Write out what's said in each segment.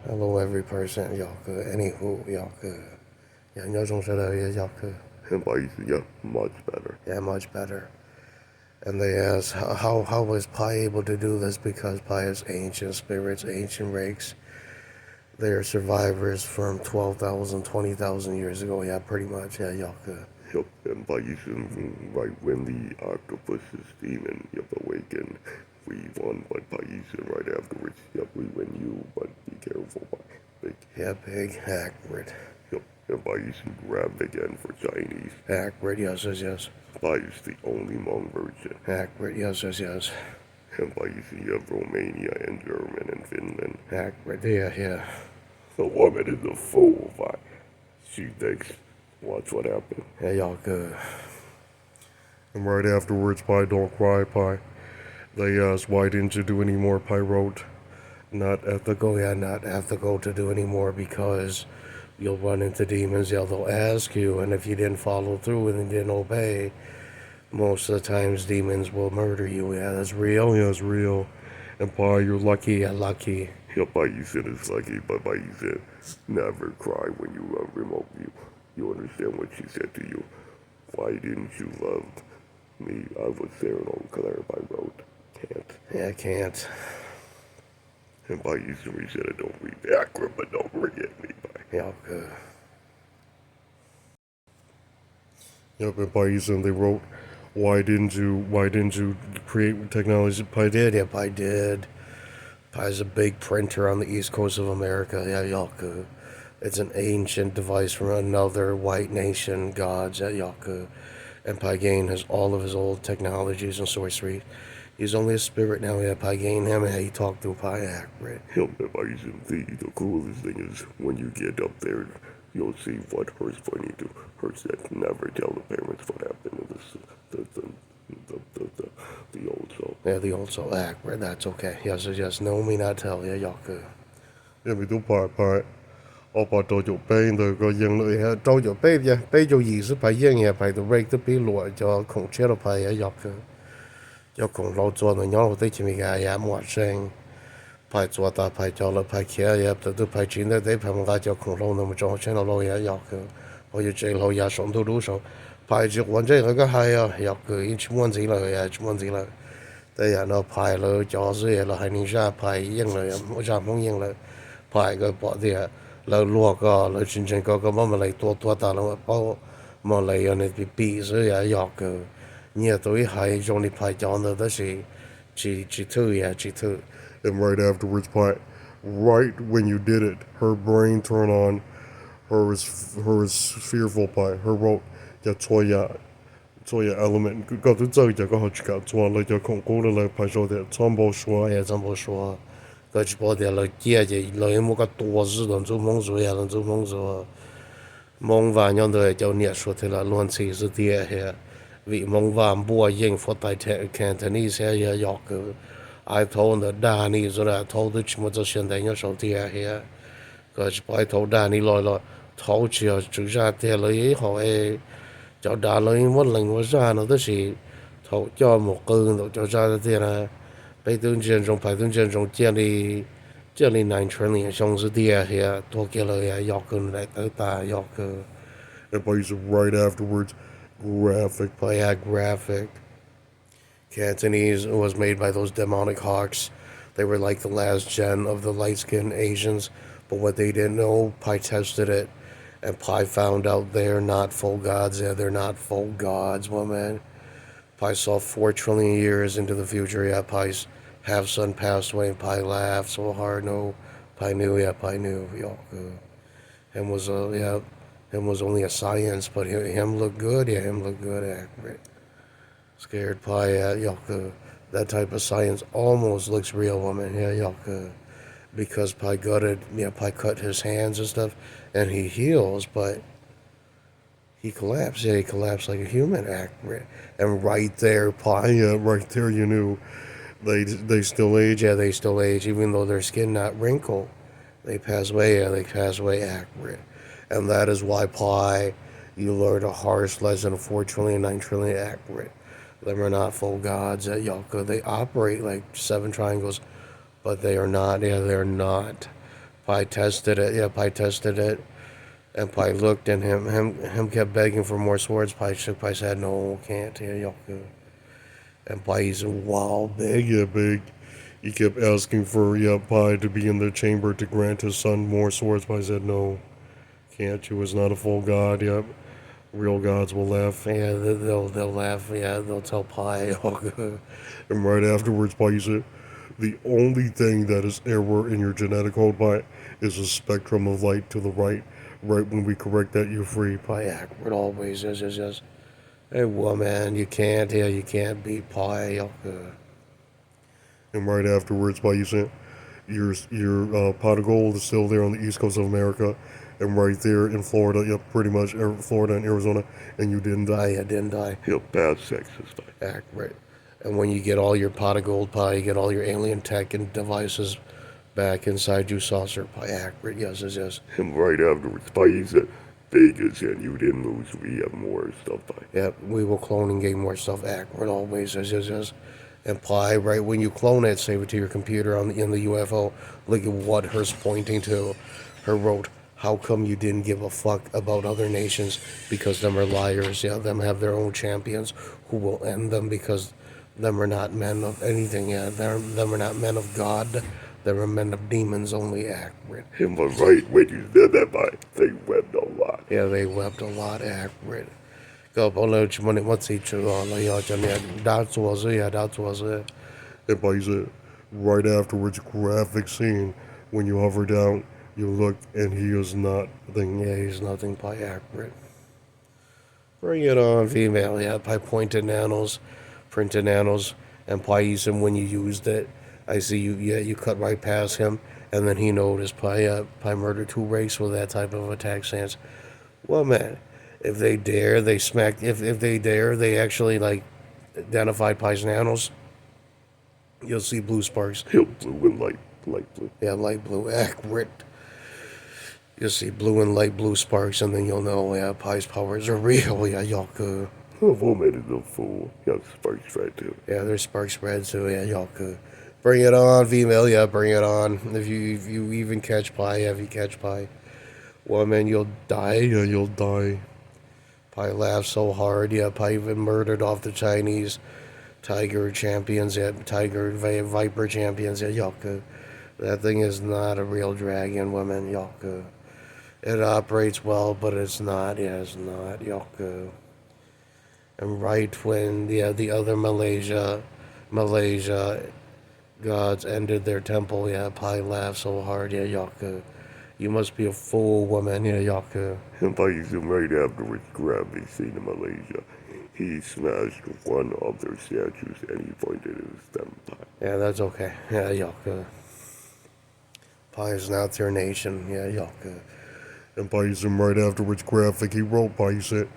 Hello every person, Yaka. Anywho, Yaka. Yeah, nhớ trong sẽ đời, Yaka. Yeah, much better. Yeah, much better. And they ask, how was Pi able to do this? Because Pi is ancient spirits, ancient rakes. They are survivors from 12,000, 20,000 years ago. Yeah, pretty much. Yeah, Yaka. Yep, and Phayeesern, right when the octopus's demon, awakened, we won, but Phayeesern right afterwards, we win you, but be careful, big. Yeah, big, accurate. Yep, and Phayeesern grabbed again for Chinese. Accurate, yes. Pi is the only Hmong version. Accurate, yes. And Phayeesern, you have Romania and German and Finland. Accurate, yeah. The woman is a fool, she thinks. Watch what happened. Yeah, Yaka. And right afterwards, Pi, don't cry, Pi. They asked, why didn't you do any more? Pi wrote, not ethical. Yeah, not ethical to do anymore because you'll run into demons. Yeah, they'll ask you, and if you didn't follow through and didn't obey, most of the times demons will murder you. Yeah, that's real. Yeah, it's real. And Pi, you're lucky. Yeah, lucky. Yeah, Phayeesern is lucky, but Phayeesern never cry when you remote you. You understand what she said to you. Why didn't you love me? I was there and on clarify wrote. Can't. Yeah, I can't. And Phayeesern said, don't read accurate, but don't forget me. Yeah, good. Yep, and Phayeesern, they wrote, why didn't you create technology? Pi did. Yep, I did. Pi's a big printer on the east coast of America. Yeah, Yaka. It's an ancient device from another white nation, gods at Yaka. And Pagain has all of his old technologies and sorcery. He's only a spirit now. Yeah, Pagain, him, and he talked through Pi accurate. The coolest thing is when you get up there, you'll see what Hurst pointing to. Hurst said never tell the parents what happened in the old soul. Yeah, the old soul accurate. That's okay. Yes. No, me not tell. Yeah, Yaka. Yeah, we do Pi. Opa cho chỗ bên rồi có dân lợi cho chỗ bên nha bên cho gì sức phải dân nhà phải tụi rake tụi bị lụa cho khổng chết được phải dọc cho khổng lâu cho nó nhỏ tới chỉ mình gà mua sang phải cho ta phải cho là phải kia ya tụi phải chuyện đấy phải mình gà cho khổng lâu nó mà cho trên nó lâu ya dọc rồi giờ chơi lâu ya sống đủ sống phải chỉ quan trọng cái hay à dọc cái chỉ muốn gì là đây là nó phải là cho gì là hay ninh ra phải dân là mỗi giờ không dân là phải cái bỏ đi là lúa có là chính có mà lại tua ta là bao mà lại anh bị bị rồi ya dọc nhiều tuổi hay trong đi phải chọn được đó là chỉ thứ. And right afterwards, Pi, right when you did it, her brain turned on. Her was fearful, Pi. Her wrote, "Ya choya element." Có thứ chơi cho có học cả choa lại cho không cố là phải cho để chọn bao số. Yeah, chọn bao số. Cái chỉ bảo để là kia thì là một cái多日的做梦做呀，做梦做，梦完样的就念说的了，乱七是的嘿，vì梦完不应付在Cantonese呀要个，爱头的大你说的头的全部都现在要手的嘿，个只白头大你来了，头只要注下的了以后诶，就大了因为另外啥呢都是头叫木根都就啥的呢。北东建中、排东建中建立9 trillion 兄是地下多给了呀，要跟来得大要个。And Phayeesern right afterwards, graphic. Cantonese was made by those demonic hawks. They were like the last gen of the light-skinned Asians, but what they didn't know, Pi tested it, and Pi found out they're not full gods. Yeah, they're not full gods, woman. Pi saw 4 trillion years into the future. Yeah, Pi's half-son passed away, and Pi laughed so hard. No, Pi knew. Yeah, him was only a science, but him looked good. Yeah, him looked good, accurate. Scared Pi. Yeah, that type of science almost looks real, woman. Yeah, because Pi gutted. Yeah, Pi cut his hands and stuff, and he heals, but. He collapsed. Yeah, he collapsed like a human, accurate. And right there, right there, you knew they still age. Yeah, they still age, even though their skin not wrinkled. They pass away. Yeah, they pass away, accurate. And that is why Pi, you learn a harsh lesson of 4 trillion, 9 trillion, accurate. Them are not full gods at Yalka. They operate like 7 triangles, but they are not. Yeah, they're not. Pi tested it, yeah, Pi tested it. And Pi looked and him kept begging for more swords. Pi said, no, can't, yeah, Yoku. And Pi's wow, big. Yeah, big. He kept asking for Pi to be in the chamber to grant his son more swords. Pi said, no, can't. You is not a full god. Yep. Real gods will laugh. Yeah, they'll laugh. Yeah, they'll tell Pi. And right afterwards, Pi said, the only thing that is error in your genetic code, Pi, is a spectrum of light to the right. Right when we correct that, you're free. Pi awkward always. Yes. Hey, woman, you can't. Yeah, you can't beat Pi. And right afterwards, Pi, you said, your pot of gold is still there on the east coast of America. And right there in Florida, yep, pretty much Florida and Arizona, and you didn't die. I didn't die. He'll bad sexist. Accurate. And when you get all your pot of gold, Pi, you get all your alien tech and devices back inside you, saucer. Pi, accurate. Yes. And right afterwards, Pi said, Vegas, and you didn't lose. We have more stuff. Yep, we will clone and gain more stuff. Accurate always. Yes. And Pi, right when you clone it, save it to your computer in the UFO. Look at what her's pointing to. Her wrote, how come you didn't give a fuck about other nations? Because them are liars. Yeah, them have their own champions who will end them because them are not men of anything. Yeah, them are not men of God. They are men of demons only. Accurate. And but right when you said that, Pi, they wept a lot. Yeah, they wept a lot. Accurate. Go, what's each of all? That was it. And Pi said, right afterwards, graphic scene, when you hover down, you look, and he is nothing. Yeah, he's nothing. Pi accurate. Bring it on, female. Yeah, Pi pointed nanos, printed nanos, and Pi used him when you used it. I see you. Yeah, you cut right past him, and then he noticed. Pi murdered 2 rakes with that type of attack stance. Well, man, if they dare, they smack. If they dare, they actually like identify Pi's nanos. You'll see blue sparks. He'll blue and light blue. Yeah, light blue. Accurate. You'll see blue and light blue sparks, and then you'll know, yeah, Pi's powers are real. Yeah, Yoku. Oh, woman is a fool. Yeah, spark spread too. Yeah, there's spark spread too. Yeah, Yoku. Bring it on, female. Yeah, bring it on. If you even catch Pi, if you catch Pi, woman, you'll die. Yeah, you'll die. Pi laughs so hard. Yeah, Pi even murdered off the Chinese tiger champions. Yeah, tiger viper champions. Yeah, Yoku. That thing is not a real dragon, woman. Yoku. It operates well, but it's not. Yeah, it's not. Yoku. And right when the other Malaysia gods ended their temple, yeah, Pi laughed so hard. Yeah, Yoku. You must be a fool, woman. Yeah, Yoku. And Pi right afterwards grabbed a scene in Malaysia. He smashed one of their statues and he pointed his thumb. Yeah, that's okay. Yeah, Yoku. Pi is not their nation. Yeah, Yoku. And Pi right afterwards graphic, he wrote, Pi said,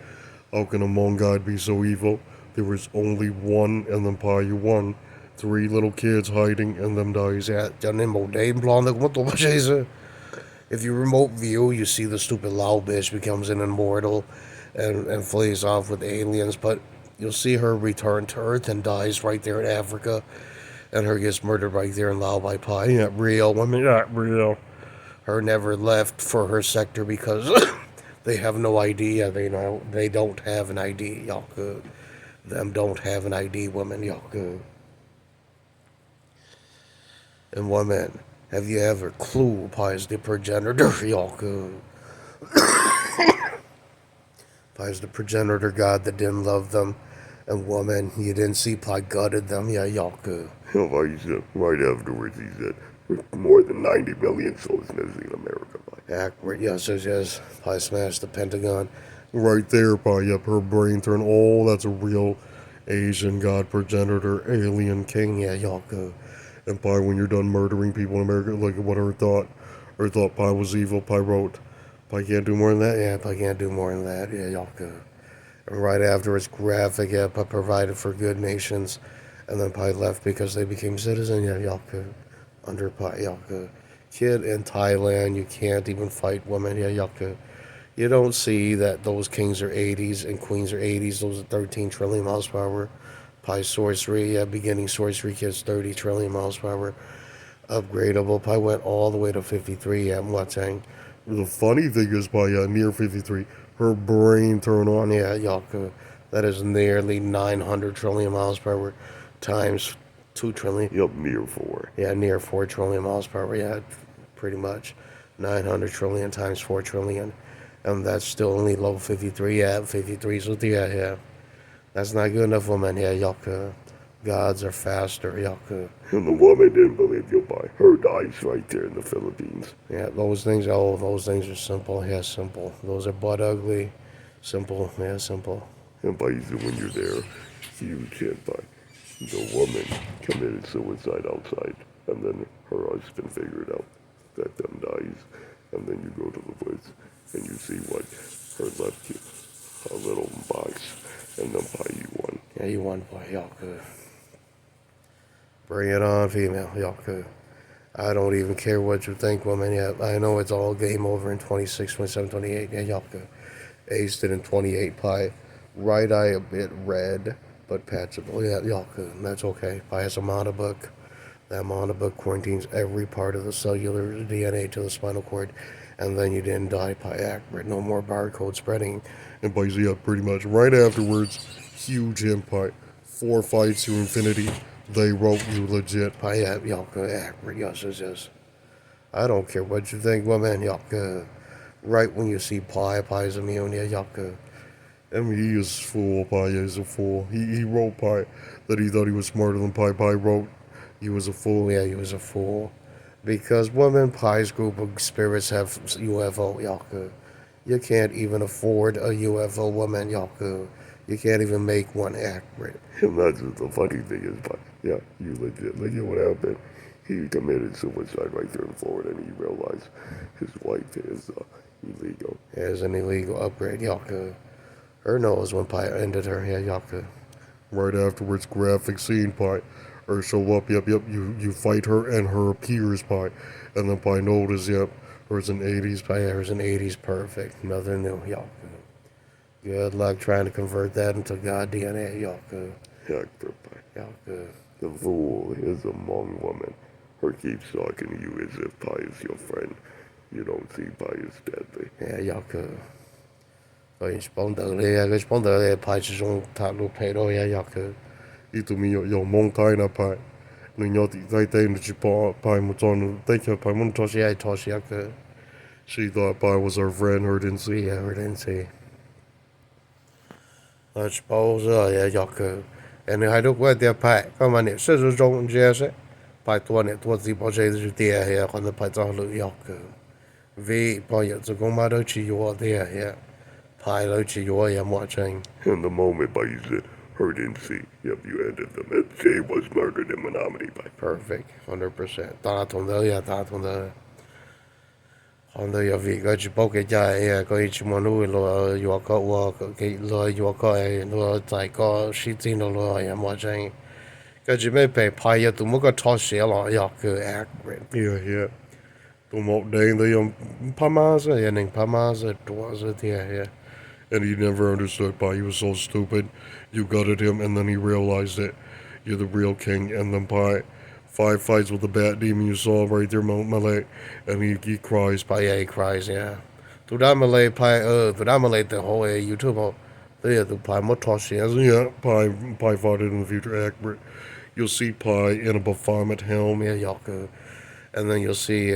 how can a Hmong god be so evil? There was only one, and then Pi, you won. 3 little kids hiding, and them dies. Yeah, if you remote view, you see the stupid Lao bitch becomes an immortal and flees off with aliens, but you'll see her return to Earth and dies right there in Africa, and her gets murdered right there in Lao by Pi. Not real, women, not real. Her never left for her sector because they have no idea. They don't have an ID. Yoku. Them don't have an ID, women. Yoku. And woman, have you ever clue Pi's the progenitor? Yoku. Pi's the progenitor god that didn't love them. And woman, you didn't see Pi gutted them. Yeah, Yoku. Pi said, right afterwards, he said, more than 90 million souls missing in America. Accurate. Yes. Pi smashed the Pentagon. Right there, Pi. Yep, her brain turned. Oh, that's a real Asian god progenitor, alien king. Yeah, Yoku. And Pi, when you're done murdering people in America, look at what her thought. Her thought Pi was evil. Pi wrote, Pi can't do more than that. Yeah, Pi can't do more than that. Yeah, Yoku. And right after it's graphic, yeah, Pi provided for good nations. And then Pi left because they became citizens. Yeah, Yoku. Under Pi, Yoku. Kid in Thailand, you can't even fight women. Yeah, Yoku. You don't see that those kings are 80s and queens are 80s. Those are 13 trillion miles per hour. Pi sorcery, beginning sorcery kids 30 trillion miles per hour. upgradable. I went all the way to 53. Yeah, I'm watching. The funny thing is, by near 53, her brain turned on. Yeah, Yaku. That is nearly 900 trillion miles per hour times 2 trillion. Yup, near 4. Yeah, near 4 trillion miles per hour. Yeah, pretty much 900 trillion times 4 trillion. And that's still only level 53. Yeah, 53. So, yeah. That's not good enough, woman. Yeah, Yaku. Gods are faster, Yaku. And the woman didn't believe you by her dice right there in the Philippines. Yeah, those things are simple. Yeah, simple. Those are butt ugly. Simple. Yeah, simple. And by when you're there, huge hit by the woman committed suicide outside, and then her husband figured out that them dies, and then you go to the woods and you see what her left you a little box, and then by you won. Yeah, you won by Yaku. Bring it on, female Yaku. I don't even care what you think, woman. Yeah, I know it's all game over in 26, 27, 28. Yeah, Yaku. Aced it in 28 pi. Right eye a bit red, but patchable. Yeah, Yaku. That's okay. Pi has a mana book. That mana book quarantines every part of the cellular DNA to the spinal cord. And then you didn't die by accurate. No more barcode spreading. And by pretty much right afterwards, huge impact. 4 fights to infinity. They wrote you legit. Pi Yaku accurate. Yes. I don't care what you think, woman. Yaku. Right when you see Pi's immune. Yeah, Yaku. I mean, he is fool. Pi is a fool. He wrote Pi that he thought he was smarter than Pi. Pi wrote he was a fool. Yeah, he was a fool. Because women, Pi's group of spirits have UFO, Yaku. You can't even afford a UFO woman, Yaku. You can't even make one accurate. And that's the funny thing is, but yeah, you legit what happened. He committed suicide right there in Florida, and he realized his wife is illegal. Yeah, it's an illegal upgrade, Yaku. Her nose when Pi ended her, yeah, Yaku. Right afterwards, graphic scene Pi. Or show up, yep, you fight her and her appears Pi. And then Pi notice, yep, her's an 80s. Pi, her's an 80s, perfect. Nothing new, Yaku. Good luck trying to convert that into God DNA, Yaku. Hector Pi. Yaku. The fool is a Hmong woman. Her keeps talking to you as if Pi is your friend. You don't see Pi as deadly. Yeah, Yaku. Cái spawn tới Pi chỉ dùng thả lũ phê đôi, yeah, Yaku. Ý tụi mình有蒙太那Pi. Nên nhau thì tay tay nó chỉ bỏ Pi một tròn tay cho Pi một tròn. Yeah, toss Yaku. She thought Pi was our friend, her didn't see. Yeah, her didn't see. Suppose, yeah, Yaku. And I look where they're Pi. Come on, it's a zone, Jesse. Pi ตัวเนี่ยตัวที่พอใช้จะเตี้ยเฮียคนจะไปจ้าลุยYaku. Vì bao giờจะก็มาได้ชีวะเตี้ยเฮียPi เลยชีวะยังมั่วจัง And the moment by you said, her didn't see. Yep, you ended them. And she was murdered in Menominee by. Perfect, 100%. ตา同的呀，ตา同的。Còn đây vì cái chỉ bảo cái trái cái chỉ muốn nuôi lo yêu có cái lo yêu có lo tại có sĩ tin lo ya mà chẳng cái chỉ mấy bé phải ya tụi mình có tháo xé lo ya cái accurate. Yeah. Tụi một day they Pamasa ya nên Pamasa towards it yeah. And he never understood Pi. He was so stupid. You gutted him, and then he realized it. You're the real king. And then Pi, 5 fights with the bat demon you saw right there, Malay, and he cries. Pi, yeah, he cries, yeah. Tụi đã Malay Pi, tụi đã Malay the whole YouTube. They tụi Pi mất tháo xé. Yeah, Pi fought it in the future. Accurate. You'll see Pi in a Baphomet helm. Yeah, Yaku. And then you'll see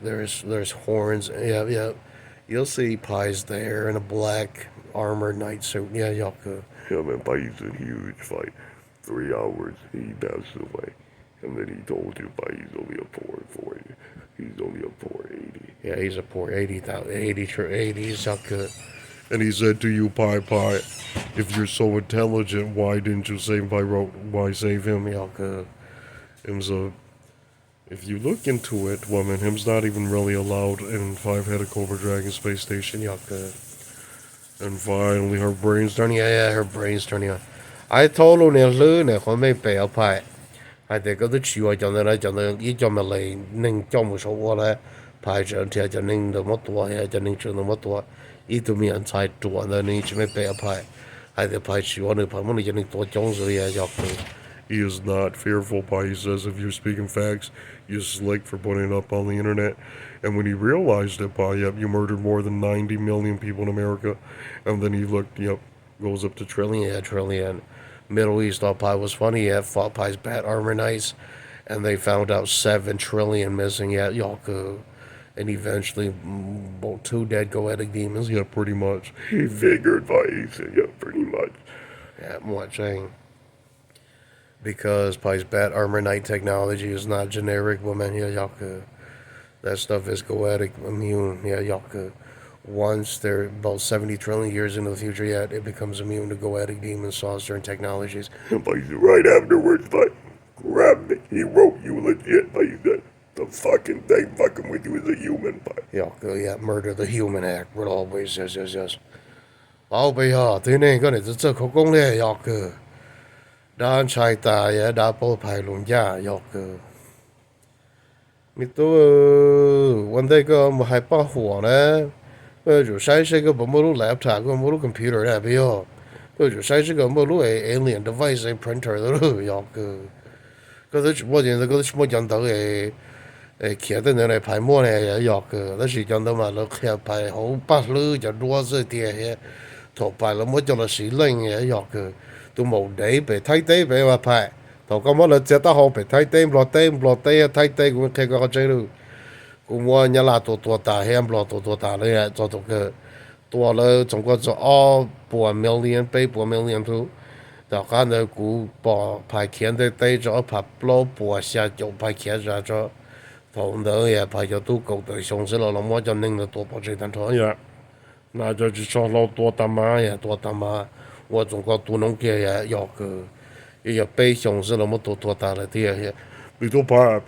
there's horns. Yeah. You'll see Pi's there in a black armored knight suit. Yeah, Yaku. Yeah, man, Pi's a huge fight. 3 hours, he passed away. And then he told you, he's only a poor 40. He's only a poor 80. Yeah, he's a poor 80,000, 80, Yaku. And he said to you, Pi, if you're so intelligent, why didn't you save Pi? Why save him? Yaku. If you look into it, woman, him's not even really allowed in 5-headed Cobra Dragon Space Station, Yaku. And finally, her brain's turning. Yeah, her brain's turning on. I told her that I may pay up Pi. I think the chiu I done you jump a lane, Ning Jom was a water, Pi Jan Ning the Motua, Janing to the Motua, eat to me inside to one, then each may pay a Pi. I the Pi chiu on the Pamoni Janing to Jones, Yaku. He is not fearful, he says if you're speaking facts, you're slick for putting it up on the internet. And when he realized it, you murdered more than 90 million people in America. And then he looked, goes up to trillion. Middle East, was funny, fought his bat armor knights, and they found out 7 trillion missing at Yaku. And eventually, 2 dead goetic demons. Yeah, pretty much. He figured, he said, yeah, pretty much. Yeah, what saying? Because his bat armor knight technology is not generic, woman here, Yaku. That stuff is goetic immune, yeah, Yaku. Once they're about 70 trillion years into the future yet, it becomes immune to goetic demons, sorcerer, and technologies. Right afterwards, grabbed me. He wrote you legit, he said, the fucking thing fucking with you is a human, Yeah, murder the human act, but always, yes. Bây giờ, thế nên cái này rất khó công lệ, đàn trai ta, đã bố phải luôn ya, mình tôi, vấn đề cái mà hay bảo hộ nè, rồi sai cái bộ lũ laptop, cái bộ lũ computer này bây giờ, rồi sai cái bộ lũ alien device, printer đó, cái đó chúng tôi nhận到cái kia的那排末呢，那是讲到嘛，那kia排好八路就多是点，头排了么叫了是零嘅，都冇地被睇地被話排，頭咁我哋只得好被睇地落地睇地咁睇個仔咯，咁我一拉多大喺落多大咧，做到個多了，中國就半 million 半 million 都。到間呢股把排錢的地咗排攞半下就排錢咗。phòng đó ya phải cho tu cầu tới sống sẽ là mỗi cho nên là tua bảo chế thành thôi ya, na cho chỉ cho lâu tua tam ma, 我中国tu nông kia ya要个，也被sống sẽ là một tua ta là thế ya，你都排，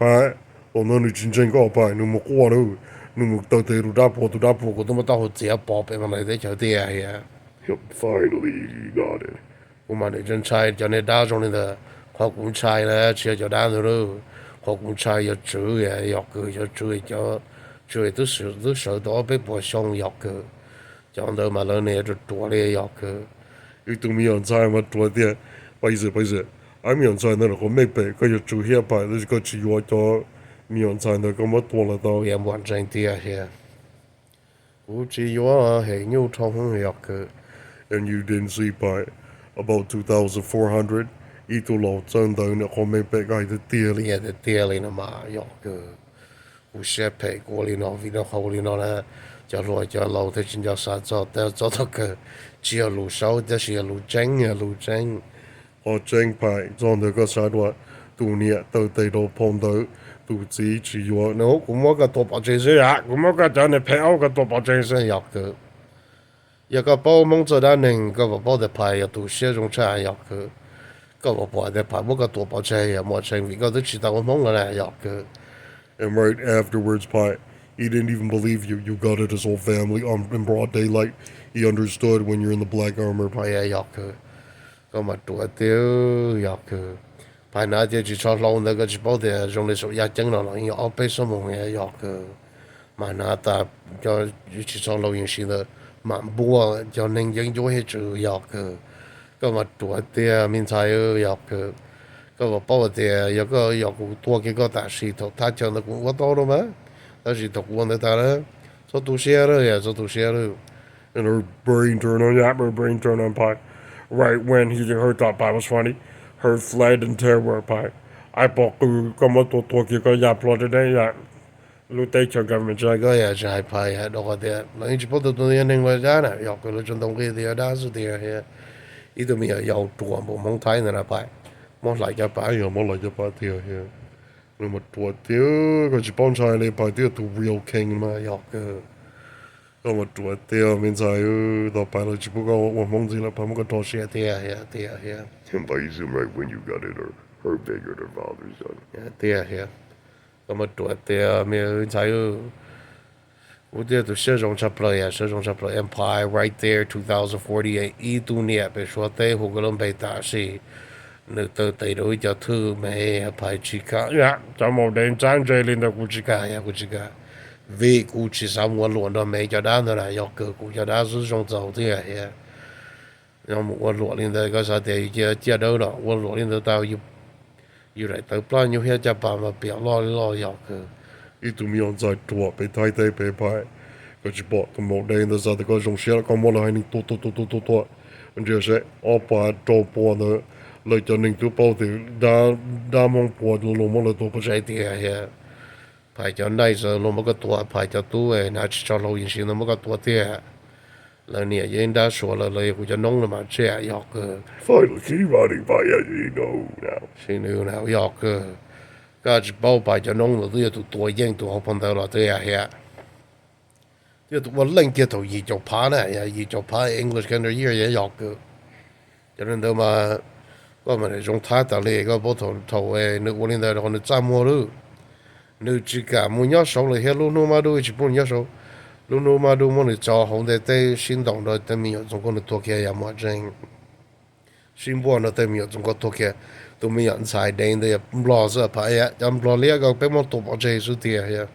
我那你真正搞排，你冇过了，你冇到地路打破，我都冇到自己包俾我哋啲就啲呀。Finally, he got it. 我們你真猜就你打中你的，學古猜咧，只就打咗咯。學古猜又煮嘅，要個就煮都受到被迫上要個，講到嘛兩年就多咧要個。你都沒有猜嘛多啲，不好意思，我沒有猜那個沒背，佢就煮下排，那個只要咗沒有猜那個麼多了都。也完整啲嘅，我只要係牛通要個。And you didn't see by about 2,400. Ito lo chân tới nữa không mấy bé gái tia lên mà yok cơ u xe pe của li nó vì nó hậu li nó là cho rồi cho lâu thì chính cho sao cho cái chia lù sâu cho chia lù tranh họ tranh phải cho được cái sao đó tụ nhẹ từ từ đầu phong tới tụ chỉ vô nó cũng có cái tổ bảo chế gì à cũng có cái cho này pe cái tổ bảo chế gì yok cơ ya cái bao mong cho đã nên cái bao de pai ya tụ xe trong cha yok cơ個個嘅排冇個多寶車嘅，冇車為個都知道我懵嘅咧，有嘅。And right afterwards, he didn't even believe you. You got it his whole family in broad daylight. He understood when you're in the black armor. 有嘅，咁咪多啲有嘅。排那啲只錯路那個只包啲用嚟做一整落嚟，要俾什麼嘢有嘅。買那大就只錯路用時咧，慢步就能應咗去做有嘅。個嘛多啲面才有個，個包啲有個有個多幾個大石頭，他講的我到了嗎？大石頭我那大了，做讀寫了呀，做讀寫了。And her brain turned on, Pi. Right when he heard that Pi was funny, her fled in terror, Pi. I bought como to talk you go ya plotted ya. Lutecho government jago ya jai Pi ya đó đấy. Nói chỉ bắt đầu tôi nên nói ra nè, có cái chuyện đồng cái gì đó sự điều here. Ít tôi mình giàu chùa bộ mong thái này là phải mong lại cho phải rồi mong lại cho phải tiêu here nhưng mà chùa tiêu cái chỉ bông trái này phải tiêu to real king mà giàu cơ cái mà chùa tiêu mình sai đó phải là chỉ có một mong gì là phải một cái trò xe tiêu here and by zoom right when you got it her bigger her father's son tiêu here cái mà chùa tiêu mình sai我这都摄种差不多呀，摄种差不多 Empire right there 2048 一度年被说对胡个人被打死，那都对到叫土没排去看呀，咱们连战这里的估计看呀，估计看，为估计上我落到没叫单的了，要个估叫单是种走的呀，然后我落领的个啥的也接到了，我落领的到一อยู่ไหนเติบล้ออยู่เฮียจะปามาเปียล้อหยอกคือ Itu mi on zai tua pe tai tai pe pai. Ko chi po to mo dei na za ko jong xia ko mo la hai ni to. Und je se opa to po na le to ning tu po te da mong po lo mo la to po ใช่ที่เฮียภายจะได้จะลงมันก็ตัวภายจะตู้น่าจะเราอินสินมันก็ตัวเตี้ยแล้วเนี่ยยังได้ชัวร์เลยกูจะน้องเลยมาเจ๊หยอกคือ Finally, she's running by as you know now. สินูแล้วหยอกคือก็จะเป้าไปจะน้องเลยตัวยิ่งตัวเขาพันเท่าเราเตี้ยเฮียที่ตัวเล่นเกี่ยวกับยีจบพาเนี่ยยีจบพา English กันเดี๋ยวหยอกคือจะเรื่องเดิมมาก็มันจงท้าตะเลยก็พอถอยนึกว่าเรื่องใดคนจะจำมัวรู้ นึกจิกามุนยอสเลยเฮลูนูมาดูจิปุ่นยอสลูนูมาดูมันจะหงแต่心动的แต่มี有中国的多开呀嘛真新波那แต่มี有中国多开都没人才的的不老是拍呀咱不老个被我多把这是的呀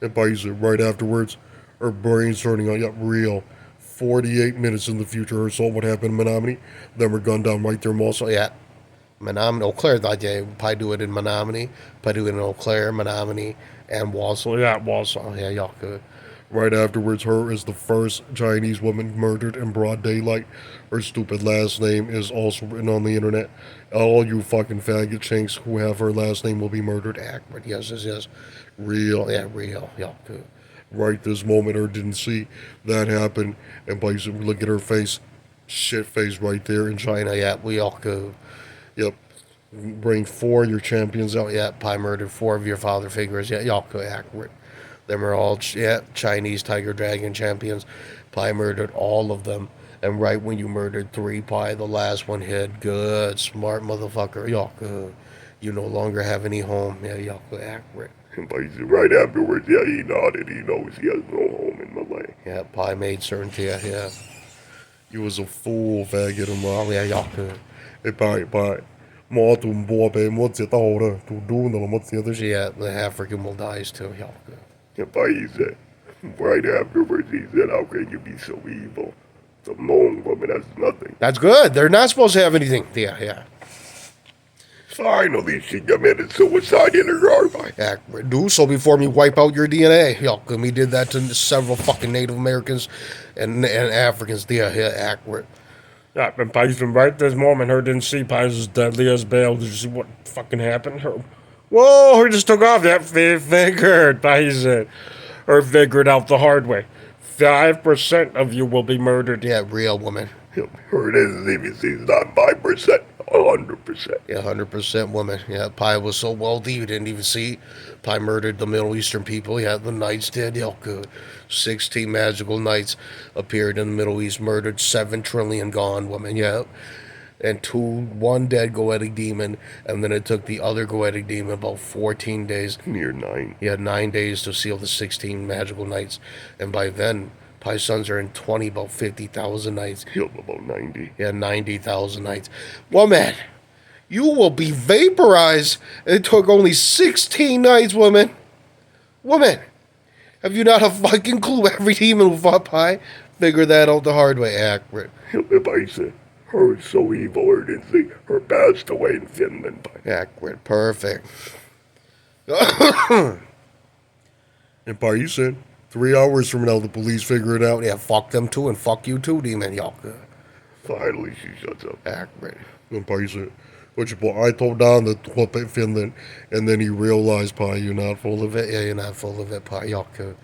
And by right afterwards, her brain's turning on. Yep, real. 48 minutes in the future, her soul would happen in Menominee. Then we're gunned down right there, so yeah Menominee Eau Claire 大家拍 do it in Menominee 拍 do it in Eau Claire Menominee and Wausau yeah Wausau yeah 要个 Right afterwards, her is the first Chinese woman murdered in broad daylight. Her stupid last name is also written on the internet. All you fucking faggot chinks who have her last name will be murdered. Accurate yes Real. yeah real 要个 Right this moment, her didn't see that happen. And basically, look at her face. Shit face right there in China. China yeah we all go Yep. Bring 4 of your champions out. yeah Pai murdered 4 of your father figures yeah y'all go accurate them are all Chinese tiger dragon champions Pai murdered all of them and right when you murdered 3 Pai the last one hit good smart motherfucker y'all go you no longer have any home yeah y'all go accurate And right afterwards, yeah, he nodded. He knows he has no home in Malay. yeah Pai made certainty yeah You was a fool, faggot and oh yeah y'all go bye. More to more pay more to all to do no more the other shit. yeah the African will dies too y'all go And he said, right afterwards, he said, how can you be so evil? The Hmong woman has nothing. that's good they're not supposed to have anything yeah Finally, she committed suicide in her garbage. Accurate. Do so before me wipe out your DNA. Y'all, we did that to several fucking Native Americans and Africans. Yeah, accurate. Yeah, and Phayeesern right this moment, her didn't see Phayeesern's deadly as bail. Did you see what fucking happened? Whoa, her just took off that figured, Phayeesern. Her figured out the hard way. 5% of you will be murdered. Yeah, real woman. Her isn't even, she's not 5%, 100%. Yeah, 100% woman. Yeah, Pai was so wealthy you didn't even see. Pai murdered the Middle Eastern people. Yeah, the knights did. Yeah, good. 16 magical knights appeared in the Middle East, murdered 7 trillion gone women. Yeah. And 1 dead goetic demon, and then it took the other goetic demon about 14 days. Near 9. He had 9 days to seal the 16 magical knights, and by then, Pai's sons are in 20, about 50,000 knights. Killed about 90. He had 90,000 knights. Woman, you will be vaporized. It took only 16 nights, woman. Woman, have you not a fucking clue? Every demon who fought Pai figured that out the hard way. Accurate. I said, her is so evil, her didn't see. Her passed away in Finland. Accurate. Perfect. And Phayeesern, 3 hours from now, the police figure it out. Yeah, fuck them too, and fuck you too, demon. Y'all good. Finally, she shuts up. Accurate. And Phayeesern, which I told Don that what Finland, and then he realized, Pai, you're not full of it. Yeah, you're not full of it, Pai. Y'all good.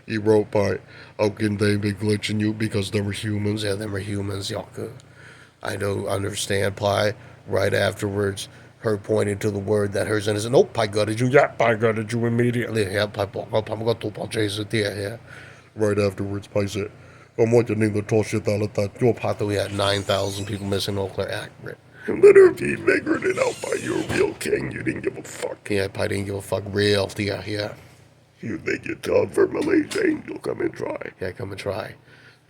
He wrote, Pai, how can they be glitching you because they were humans? Yeah, them are humans. Y'all good. I don't understand, Pai. Right afterwards, her pointing to the word that hers innocent. Nope, Pai gutted you. Yeah, Pai gutted you immediately. Yeah, Pai got to Pai Jesus there. Yeah. Right afterwards, Pai said, I'm watching the talk shit all the time. Your Pai, we had 9,000 people missing in Eau Claire. Accurate. And let her be figured it out by your real king. You didn't give a fuck. Yeah, Pai didn't give a fuck. Real. Yeah. You think you're tough for Malaysia angel? Come and try. Yeah, come and try.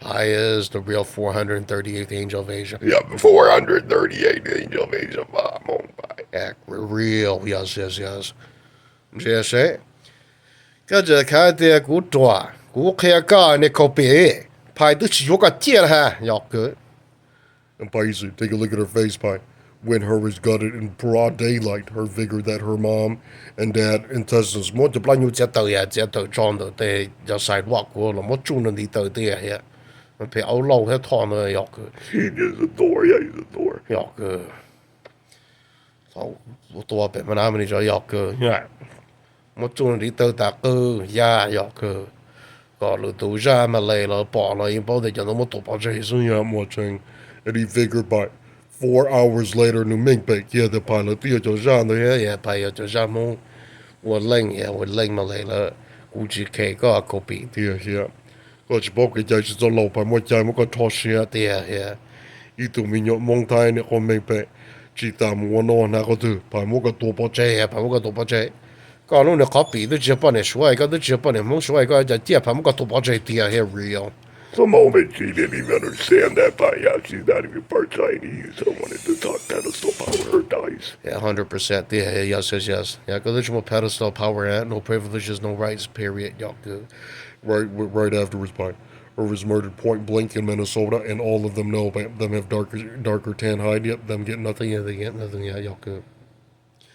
Pai is the real 438th angel of Asia. Yeah, 438 angel of Asia. Hmong Pai. Accurate. Real. Yes. Yes, eh? Kaja kaya ku toa. Ku kaya ka ne kopi. Pai du chi yoga tia ha. Y'all good. And Pai said, take a look at her face, Pai. when her was gutted in broad daylight, her vigor that her mom and dad intestines. Một chụp bao nhiêu chết tờ ya chết tờ tròn tờ tê giờ sidewalk của là một chung lên đi tờ tê ya mình phải áo lâu hết thon rồi yok He is a Thor, yeah, he's a Thor. yok sau tua bên mình làm gì cho yok Yeah. một chung lên đi tờ ta cơ ya yok còn lựa tụ ra mà lấy là bỏ là yên bảo để cho nó một tổ bảo chơi So yeah, I'm watching. And he figured by 4 hours later, New Ming Bake, yeah, the pilot, yeah, cho ra nó ya phải cho ra mong 我拎呀我拎嘛嚟啦，估住企嗰個邊 yeah. Có chỉ bảo cái chạy cho lâu phải một chạy một cái thọ xe.啲呀。Ý tụi mình nhọ mong thay này con mình bệ. Chỉ tạm muốn nó nào có thứ phải một cái tổ bảo chơi啊，拍một個獨包chơi。講到你 copy 都只幫你水，個都只幫你冇水，個就只拍một個獨包chơi啲啊，係 real。The moment she didn't even understand that by yeah, she's not even part Chinese. I wanted to talk pedestal power her dies. Yeah, 100%. Yeah, yes. Yeah,個都全部 pedestal power and no privileges, no rights, period. Y'all good. Right afterwards by or was murdered point blank in Minnesota, and all of them know them have darker tan hide. Yep, them get nothing. Yeah, they get nothing. Yeah, y'all good.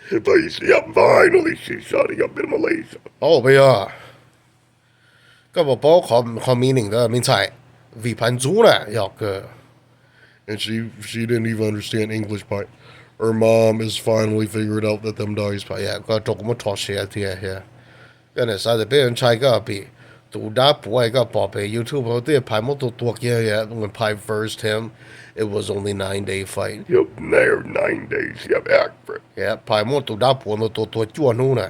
But you see, finally she's shutting up in Malaysia. Oh, bây giờ cái bộ bố có meaning đó, mình chạy vì phản chú nè, y'all good. And she didn't even understand English by her mom is finally figured out that them dies by Yeah, có trục một thọ xe thì yeah. Cái này sao để biết anh chạy cái bị tụ đá bùi cái bỏ về YouTube họ thì phải một tụ yeah. When Pi versed him, it was only 9-day fight. Yep, there 9 days. Yep, accurate. Yeah, Pi một tụ đá bùi nó tụ chua nu nè.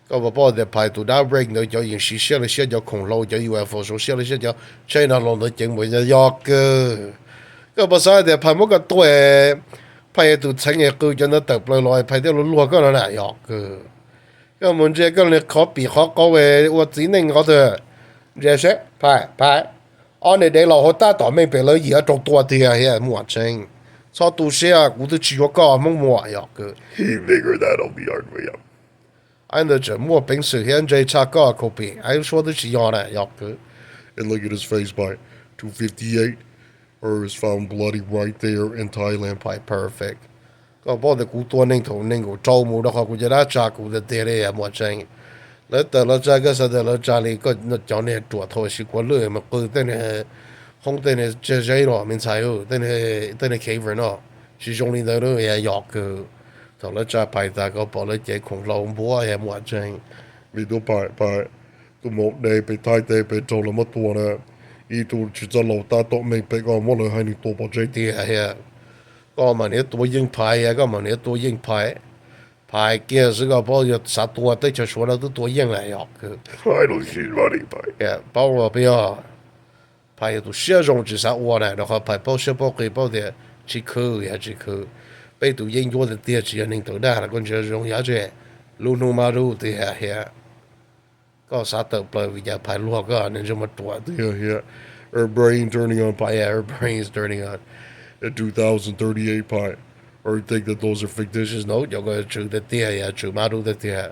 Cái bộ bố để Pi tụ đá break nó cho những sĩ xe là xe cho khủng lâu cho UFO số xe là xe cho China lòng nó chừng mới y'all good. Cái bộ sao để Pi một cái tuổi Pi tụ thành cái cứ cho nó tập lại Pi để lùa cái nó nè y'all good. Cái mình chỉ cái này copy khó có về 我只能嗰度。這些派，我哋哋落好打檔咩俾你而家做多啲啊，係冇清，錯到些啊，我都住咗個冇冇呀嘅， He figured that out the hard way out. 俺哋就冇平時現在查個個邊，俺說的是樣咧呀嘅， and look at his face by 258 or is found bloody right there in Thailand. 派 perfect，個幫你估多拎頭拎個做冇得學，佢就拉查估的啲咧冇清。แล้วแต่เราจะก็แสดงเราจะเลยก็จอเนี่ยตัวทอสิกว่าเลยมันก็แต่เนี่ยห้องแต่เนี่ยเจ๊เนาะมันใช่แต่เนี่ยเคเวอร์เนาะสิจงนี่เราเนี่ยอยากคือตอนเราจะไปแต่ก็บอกเลยเจ๊ของเราบัวอย่างหมดจริง มีตัวไปตัวหมกเดย์ไปท้ายเดย์ไปโจรมาตัวนะอีตัวจะเราตาตัวไม่ไปก็หมดเลยให้นี่ตัวปอเจ ดีเฮียก็มันเนี่ยตัวยิงพายก็มันเนี่ยตัวยิงพายเกี่ยวกับก็บอกอยู่สัตว์ตัวแต่จะชวนเราตัวยิงอะไรอยากคือ Finally, she's running by. 包我不要，派都些种至少我呢，然后派包些包给包的去扣也去扣，被都研究的电池能多大了，跟着用下去，路路马路的呀，ก็啥都不要派路个能这么多的， yeah her brain turning on by yeah, her brain's turning on. at 2038 pi or you think that those are fictitious. No, 有個住的啲呀，住馬路的啲，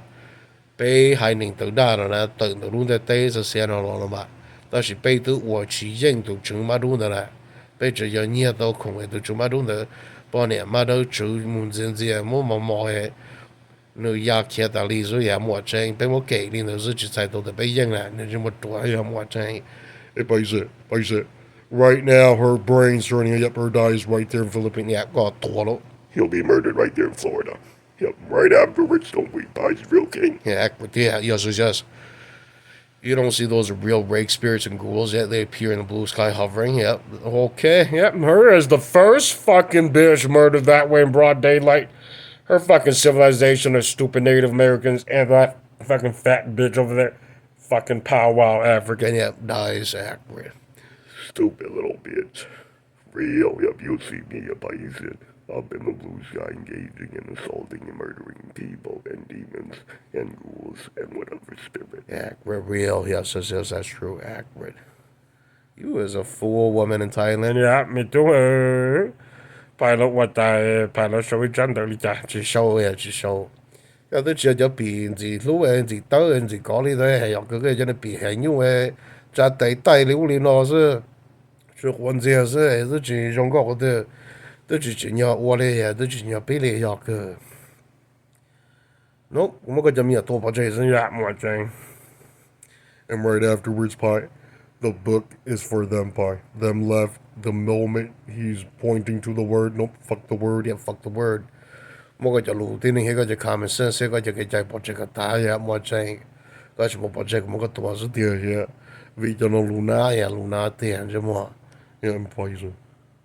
被海能多大了呢？等的路的地是先了嘛，但是被都我去印度住馬路的呢，被只要你到空位都住馬路的，半年馬路住門前子冇嘅，你要開大利數也冇正，被我給你的日子才到的被印了，你這麼多也冇正。Hey, Paise, right now her brain's turning up. Her dies right there in Philippines. เนี่ยก็ตัวแล้ว He'll be murdered right there in Florida. Yep, right afterwards, don't we? Pi's real king. Yeah, yes. You don't see those real rake spirits and ghouls yet. They appear in the blue sky hovering. Yep. Okay. Yep, her is the first fucking bitch murdered that way in broad daylight. Her fucking civilization of stupid Native Americans and that fucking fat bitch over there. Fucking powwow African. And yep, dies accurate. Stupid little bitch. Real, yep, you'll see me up up in the blue sky engaging in assaulting and murdering people and demons and ghouls and whatever spirit. Accurate, real. Yes, that's true. Accurate. You is a fool woman in Thailand. Yeah, me too. Pilot what I pilot show each other. Chỉ show. Cái thứ chỉ cho bị gì lúc ấy gì tới gì có đi đấy hay học cái cho nó bị hay như vậy. Cha tay tay liu li nó chứ. Chứ quan gì chứ chỉ dùng cái 都是真要我的呀，都是要比例要个。No，我们个就没有多把这些呀，我真。 And right afterwards, Pi, the book is for them, Pi. Them left the moment he's pointing to the word. Nope, fuck the word. Yeah, fuck the word. 我个就路点那个就 common sense，个就给在把这个打呀，我真。个是我把这个我个多是点呀，为叫那路拿呀，路拿点什么。 Yeah, and Pi said,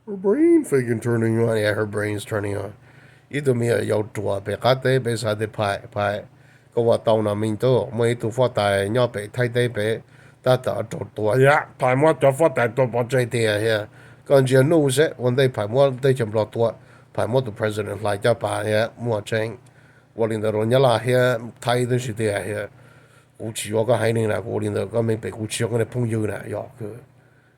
her brain fucking turning on. Yeah, her brain's turning on. 伊都没有要做，别个得别啥的派。個話到那面都每度發大nhau被睇低俾，得做多呀，排末就發大多把最啲呀，跟住怒些，我哋排末對就唔落多，排末度 president 嚟咗把呀，莫正，我領導人一拉呀，睇都是啲呀，估計我個海寧啦，我領導個未被估計我哋朋友啦，要個。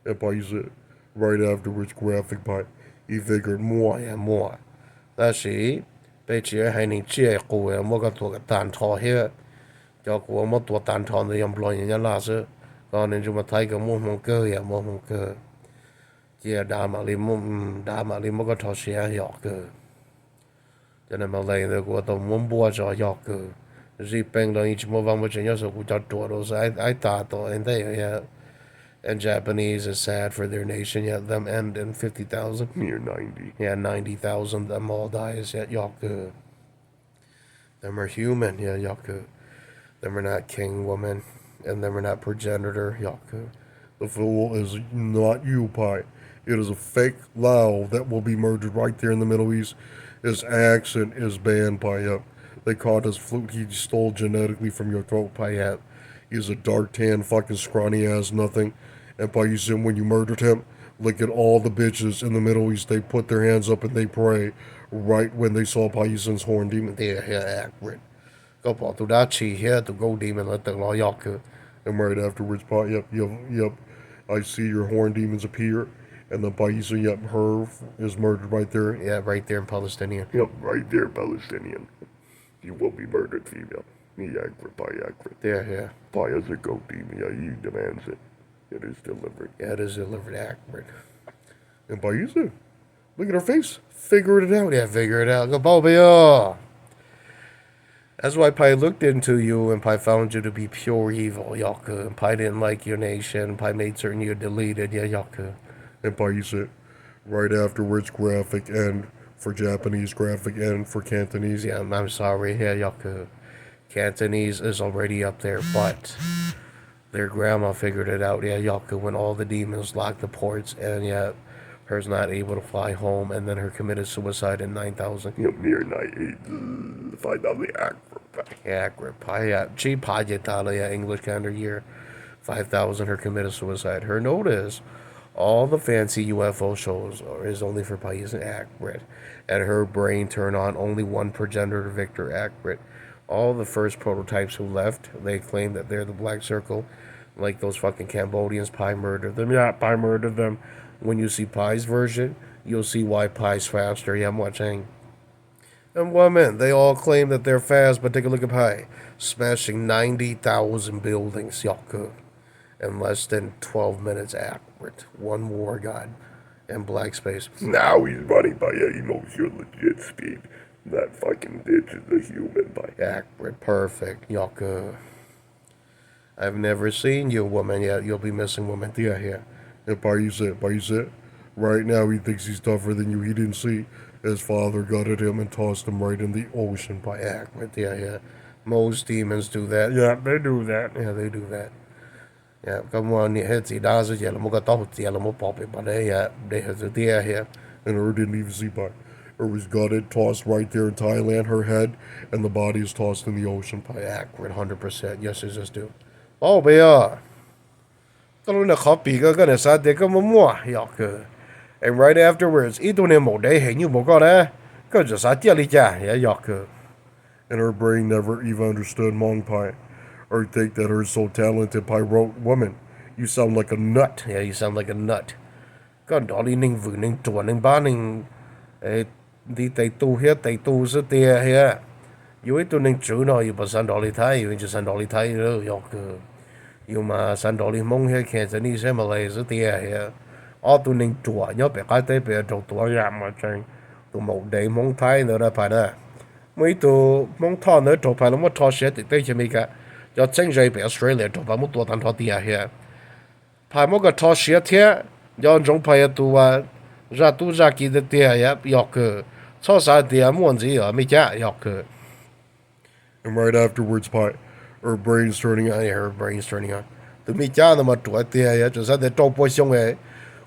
And Pi said, right afterwards, graphic Pi, he figured more. more，但是。 被只係你借過嘅，冇個多個單套嘅，就過冇多單套嘅，用不落人家拉些，講你做乜睇個冇個呀，冇個，只打埋你冇個套錢要個，就那麼嚟的過到冇波咗要個，是病到一直冇辦法整，有時候就多都是愛打到，and they yeah. And Japanese is sad for their nation, yet them end in 50,000. Near 90. Yeah, 90,000, them all dies, yet yaku. Them are human, yeah, yaku. Them are not king, woman, and them are not progenitor, yaku. The fool is not you, Pi. It is a fake Lao that will be murdered right there in the Middle East. His accent is banned, Pi. Yep. They caught his flute he stole genetically from your throat, Pi. Yep. He's a dark tan fucking scrawny ass nothing. And Phayeesern, when you murdered him, look at all the bitches in the Middle East. They put their hands up and they pray right when they saw Phayeesern's horn demon. They're here accurate. Go bỏ tụi đã chỉ here to go demon let the law yaku. And right afterwards, yep. I see your horn demons appear. And then Phayeesern, yep, her is murdered right there. Yeah, right there in Palestinian. Yep, right there, Palestinian. You will be murdered, female. Me accurate, Pi accurate. They're here. Pi is a goat demon. Yeah, he demands it. It is delivered. Yeah, it is delivered accurate. And Phayeesern, look at her face. Figured it out. Yeah, figure it out. Go Bobby. That's why Pi looked into you and Pi found you to be pure evil, Yaku. And Pi didn't like your nation. Pi made certain you deleted, yeah, Yaku. And Phayeesern, right afterwards, graphic end for Japanese, graphic end for Cantonese. Yeah, I'm sorry, yeah, Yaku. Cantonese is already up there, but their grandma figured it out, yeah, Yaku, when all the demons locked the ports, and yeah, her's not able to fly home, and then her committed suicide in 9,000. Yep, near 98. Find out the accurate. Yeah, accurate. Pi, yeah, she Payetala, yeah, English calendar year 5,000, her committed suicide. Her note is, all the fancy UFO shows is only for Phayeesern accurate, and her brain turned on only one progenitor Victor accurate. All the first prototypes who left, they claim that they're the Black Circle, like those fucking Cambodians. Pi murdered them. Yeah, Pi murdered them. When you see Pi's version, you'll see why Pi's faster. Yeah, I'm watching. And women, they all claim that they're fast, but take a look at Pi. Smashing 90,000 buildings, Yaku, in less than 12 minutes accurate. One war god and black space. Now he's running by, yeah, he knows your legit speed. That fucking bitch is a human by. Accurate, perfect, Yaku. I've never seen you, woman, yet. You'll be missing, woman. Yeah, here. And Phayeesern, right now he thinks he's tougher than you. He didn't see his father gutted him and tossed him right in the ocean. By accurate, yeah. Most demons do that. Yeah, they do that. Yeah, they do that. Yeah, come on, heads, he does it, yeah, look at the yellow poppy, but they have the here. And her didn't even see Pi. Her was gutted, tossed right there in Thailand, her head, and the body is tossed in the ocean. By accurate, 100%. Yes, it just do. Oh, but yeah. Gonna copy, gonna start to come more, Yaku. And right afterwards, ito ni mo day, hey, you mo got go just at yeah, Yaku. And her brain never even understood Hmong Pi, or think that her so talented Pi wrote, woman, you sound like a nut. Yeah, you sound like a nut. Con dolly ning vu ning tuan ning ba ning đi tay tu hết tay tu rất tia here. You ito ning chu no, you but san dolly Thai, you just san dolly Thai, Yaku. You ma san dolly Hmong here, Cantonese, Malay, rất tia here. tụ ninh chùa nhớ bị cái tế bị trâu tua Yeah, my thing. tụ màu đầy mong thái nữa là phải nè mấy tụ mong thọ nữa trâu phải là một thọ sẽ thì tới chỉ mấy cái cho chân dây bị Australia trâu phải một tua tan thọ tia here phải một cái thọ sẽ thế do trong phải tụ ra kỳ de tia ya yok cho sa tia muốn gì ở mấy cái yok And right afterwards, her brain's turning on. her brain's turning on tụi mấy cái nó mà tuổi tia ya cho sa de trâu bôi xong ấy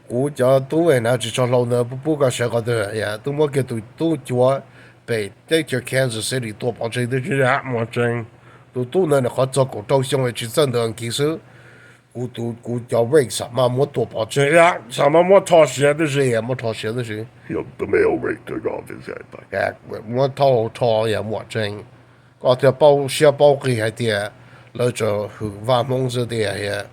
cú cho tụi ấy nào chỉ cho lâu nữa bố cái sẽ có được ya tụi mua cái tụi chúa bị tới cho Kansas City tua bảo chơi được Yeah, my thing. tụi nó khó cho cổ trâu xong ấy chỉ真的其实cú叫 rig 什么没多保证 Yeah, some of what toss yet is 是也没讨嫌的是。Yep, the male rake took off his head. But我套也冇整，嗰條包機係啲，你就去挖夢子啲係，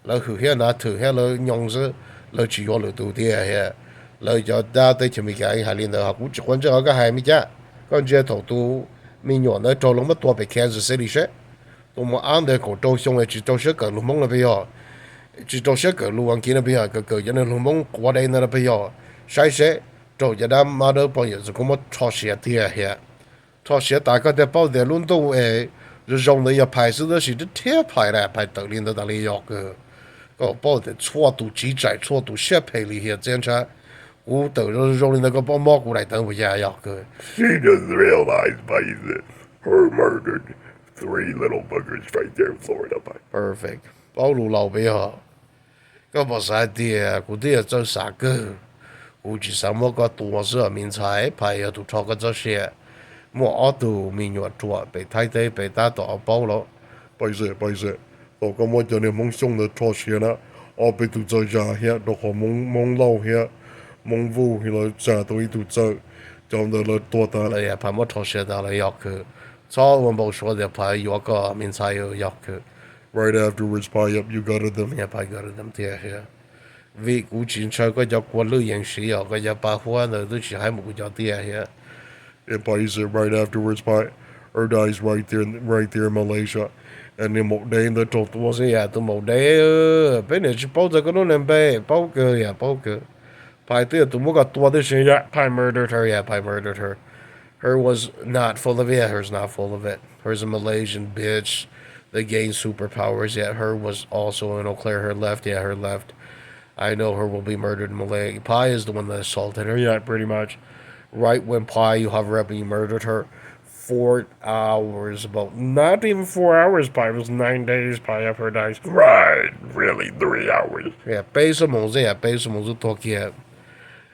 你去喺那頭喺你用子，你住咗嚟到啲係，你就打對前面嘅係連到估住關鍵個係咩啫？跟住頭都面用你做攏乜多被 Kansas City 些，都冇啱嘅個都上嚟只做些個路夢那邊哦，只做些個路環境那邊啊，個人哋路夢過嚟那邊哦，曬些。做一單馬到半夜就咁樣錯寫啲啊，錯寫大家啲包啲輪到就用你一排時都是啲貼牌咧，排特連到大利藥嘅，個包啲錯度記載錯度寫牌裡嘅檢查，我到就用你那個包蘑菇嚟等我也藥嘅。 she doesn't realize by that her murdered 3 little boogers right there in Florida. By Perfect，包路老俾我，個冇晒啲啊，嗰啲啊做啥嘅？估計什麼個多少名才排要都超過這些，我都民樂做被太太被打到包了。拜謝，到咁我就你夢想的錯些啦，我被杜在家here，到學夢老 here，夢夫 here 家到呢度走，就到了多大了也排冇超些到了要去，早我冇說的排有個名才有要去， Right afterwards, yep, you got it them. 也排個人啲嘅。vì cú chiến chơi có cho quân lưu hiện sĩ ở cái bà hoa nữa tôi chỉ hai một cho tia here And right afterwards, her dies right there in Malaysia. And then một đêm the told tôi sẽ ya tôi một đấy bên này chỉ bao giờ có nó làm bê bao cơ ya bao cơ phải tôi tôi muốn có tua đấy chứ Yeah, I murdered her. I murdered her. Her was not full of it. Her's not full of it. Her's a Malaysian bitch that gained superpowers. Yet her was also in Eau Claire. Her left. Yeah, her left. I know her will be murdered in Malay. Pi is the one that assaulted her. Yeah, pretty much. Right when Pi, you hover up and you murdered her. 4 hours, about Not even 4 hours, Pi. It was 9 days, Pi, of her dice. right, really 3 hours. yeah, 背什么子呀？背什么子多嘅？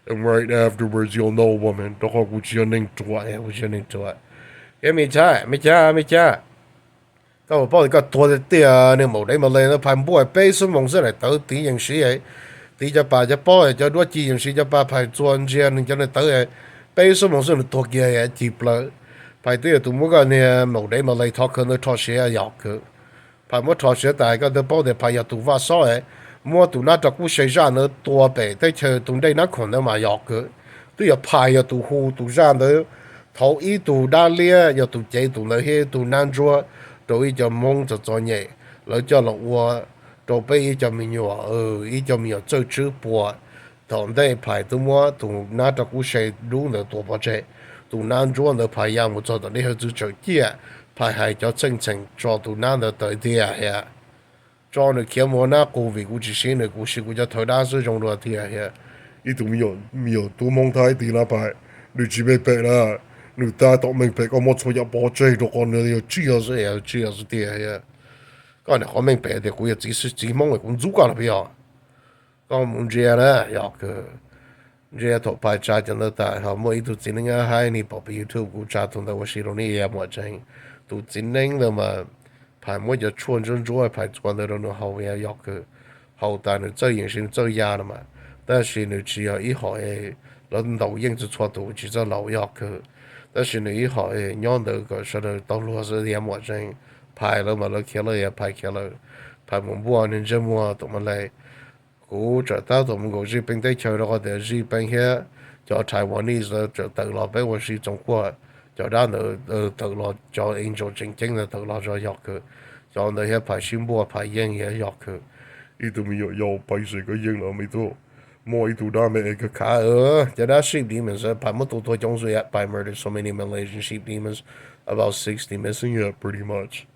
And right afterwards, you'll know, woman, the hog which you're named to what. 我想你做啊，也没差。咁我幫你個多啲啊，你冇你咪嚟，你排唔係背什麼子嚟到啲形式嘅？第一把就包就多幾形式就把排專家你真係到嘅，背什麼子你多嘅嘢接啦，排啲都冇個你冇你咪嚟托佢你托寫啊藥佢，排冇托寫大家都包啲排入度發燒嘅，冇度那就估寫上你多背，但係度你那可能嘛藥佢，都要排入度呼度上的頭一度那咧，要度幾度那些度難做。rồi cho mong cho nhẹ rồi cho lộc qua rồi bây cho mình nhỏ ý cho mình chơi chữ bùa thằng đây phải tụi mua tụi nó cho cú xe đúng là tụi bao chế tụi nó cho nó phải làm một chỗ đó để họ chữ chơi kia phải hay cho chân chân cho tụi nó được tới kia ha cho nó kiếm một nó cố vì cú chỉ xin được cú chỉ cú cho thời đa sử dụng được kia ha Ý tụi mình tụi mong thái tí là phải, nếu chỉ biết là, nếu ta tụi mình phải có một số nhập bỏ chơi được còn nữa chưa rồi kia ha cái này họ mình bé thì cú chỉ mong là cũng giúp cả là bây giờ còn muốn gì nữa ya cái giờ thọ phải trả cho nó ta họ mỗi tụi chính nga hai ni bỏ YouTube cú trả thằng đó sĩ luôn đi em mọi chuyện tụi chính năng là mà phải mỗi giờ chuồn chuồn chuồn phải chuồn được nó hậu ya cái hậu ta nó chơi hiện sinh chơi ya mà但是你只要一好诶，人老鹰就错度只做老药去，但是你一好诶，养到个说的到路是也冇人排了嘛，了开了也排开了，排门不你这么怎么来？我这到我们国日本在球的话，在日本些叫台湾的是就得了，被我是中国，叫他得了叫 angel 正的得了这药去，叫那些排心部排烟也药去。Ý tụi mình有 bây giờ cái riêng là mấy tụi Moi tu dame eka. That sheep demons, by murdered so many Malaysian sheep demons, about 60 missing. Yeah, pretty much.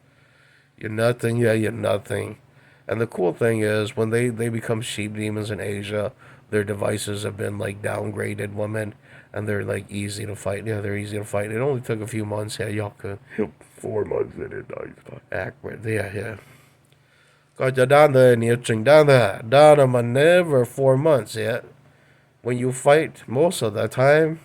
You're nothing, you're nothing. And the cool thing is, when they become sheep demons in Asia, their devices have been like downgraded women, and they're like easy to fight. Yeah, they're easy to fight. It only took a few months. Yeah, y'all could. Yep, 4 months and it dies. Accurate. Yeah. Got you down there, and you're down there. Down there, never 4 months yet. When you fight, most of the time,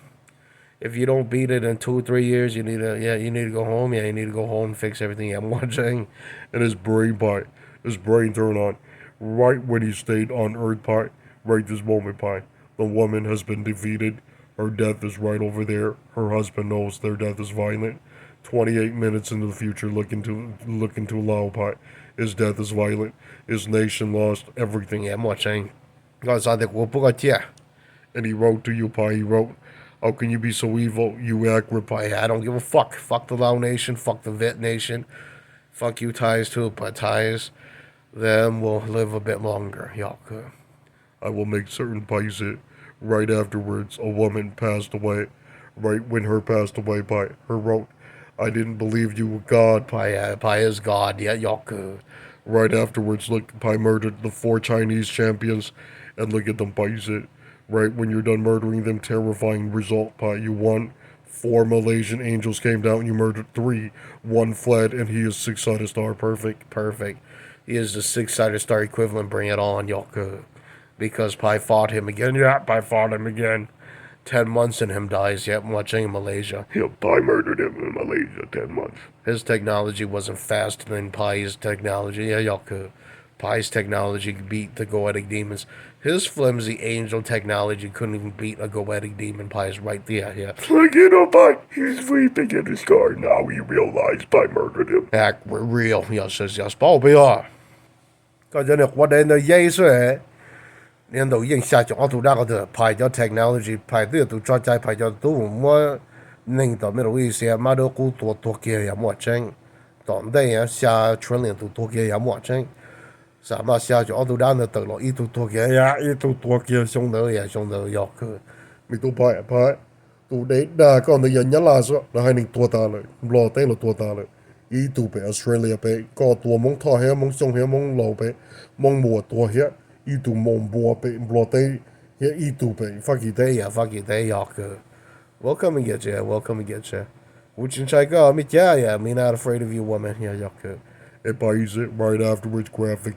if you don't beat it in 2-3 years, you need to go home. Yeah, you need to go home and fix everything. I'm watching. And his brain turned on right when he stayed on Earth part. Right this moment, pie. The woman has been defeated. Her death is right over there. Her husband knows their death is violent. 28 minutes into the future, look into Lao pie. His death is violent. His nation lost everything. Yeah, I'm watching. And he wrote to you, pie. He wrote, "How can you be so evil? You accurate pie." I don't give a fuck. Fuck the Lao nation. Fuck the Viet nation. Fuck you, Thais too. But Thais, them will live a bit longer. Y'all could. I will make certain pies it. Right afterwards, a woman passed away. Right when her passed away, by her wrote, "I didn't believe you were God." Pai is God. Yeah, y'all could. Right afterwards, look, Pai murdered the 4 Chinese champions, and look at them, pies it. Right when you're done murdering them, terrifying result, Pai. You won. 4 Malaysian angels came down, and you murdered 3. 1 fled, and he is 6-sided star. Perfect. He is the 6-sided star equivalent. Bring it on, y'all could. Because Pai fought him again. Yeah, Pai fought him again. 10 months and him dies. Yep, I'm watching in Malaysia. Yep, Pai murdered him in Malaysia, 10 months. His technology wasn't faster than Pai's technology. Yeah, y'all could. Pai's technology could beat the goetic demons. His flimsy angel technology couldn't even beat a goetic demon. Pai's right there. Yeah. Like, you know, Pai, he's sleeping in his car. Now he realized Pai murdered him. We're real. Yes. 报备啊！刚才那活的那耶稣。连都影下角度那个的排叫 technology 排的都抓在排叫都我领导没有一些马都古多给也莫真，当地呀下村里都多给也莫真，什么下角度那的得了一都多给呀一都多给兄弟要去，你都排，都得那个那人拉说，那还能多大了，老得了多大了。一都被 Australia 被个多蒙他遐蒙上遐蒙老被蒙莫多遐。Itu mombo pe blote ya itu pe fuck you day yaka. We'll come and get you. Wuchin Chaika, me not afraid of you, woman. Yeah, yaka. It buys it right afterwards, graphic.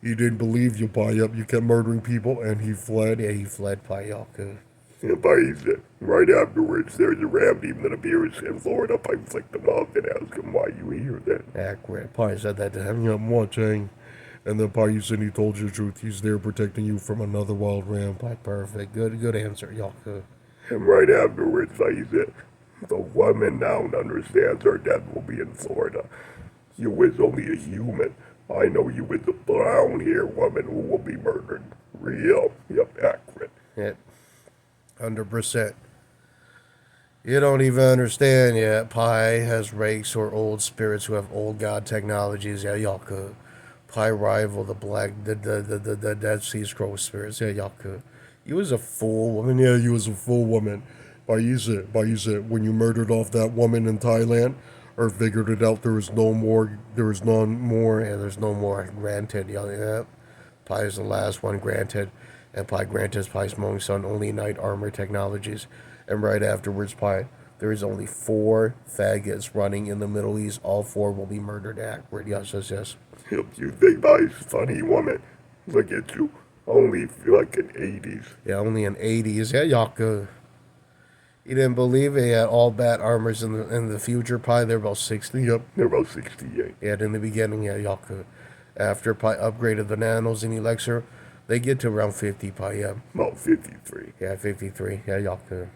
He didn't believe you, buy up. You kept murdering people, and he fled. Yeah, he fled, Pai Yaka. Yeah, buys it. Right afterwards, there's a ram demon that appears in Florida. Pai flicked him off and asked him why you here then. Accurate. Pai said that to him. Yeah, I'm watching. And then Pai said he told you the truth. He's there protecting you from another wild ram. Perfect. Good answer, Yaka. And right afterwards, Pai said, the woman now understands her death will be in Florida. You is only a human. I know you is a brown-haired woman who will be murdered. Real. Yep, accurate. Yeah. 100%. You don't even understand yet. Pai has rakes or old spirits who have old god technologies. Yeah, y'all could. Pai rival the Dead Sea Scroll spirits. Yeah, y'all could. You was a fool woman. Yeah, you was a fool woman. Paisa, when you murdered off that woman in Thailand, or figured it out, there is no more. Yeah, there's no more. Granted, yeah. Pai is the last one granted. And Pai granted Pai's Hmong son only knight armor technologies. And right afterwards, Pai, there is only 4 faggots running in the Middle East. All 4 will be murdered accurate. Yes. Yep, you think Pai's funny woman. Look at you. Only like in 80s. Yeah, only in 80s. Yeah, Yaka. You didn't believe it? He had all bat armors in the future, Pai. They're about 60. Yep, they're about 68. Yeah, in the beginning, yeah, Yaka. After Pai upgraded the nanos and elixir, they get to around 50, Pai, yeah. About 53. Yeah, 53. Yeah, Yaka.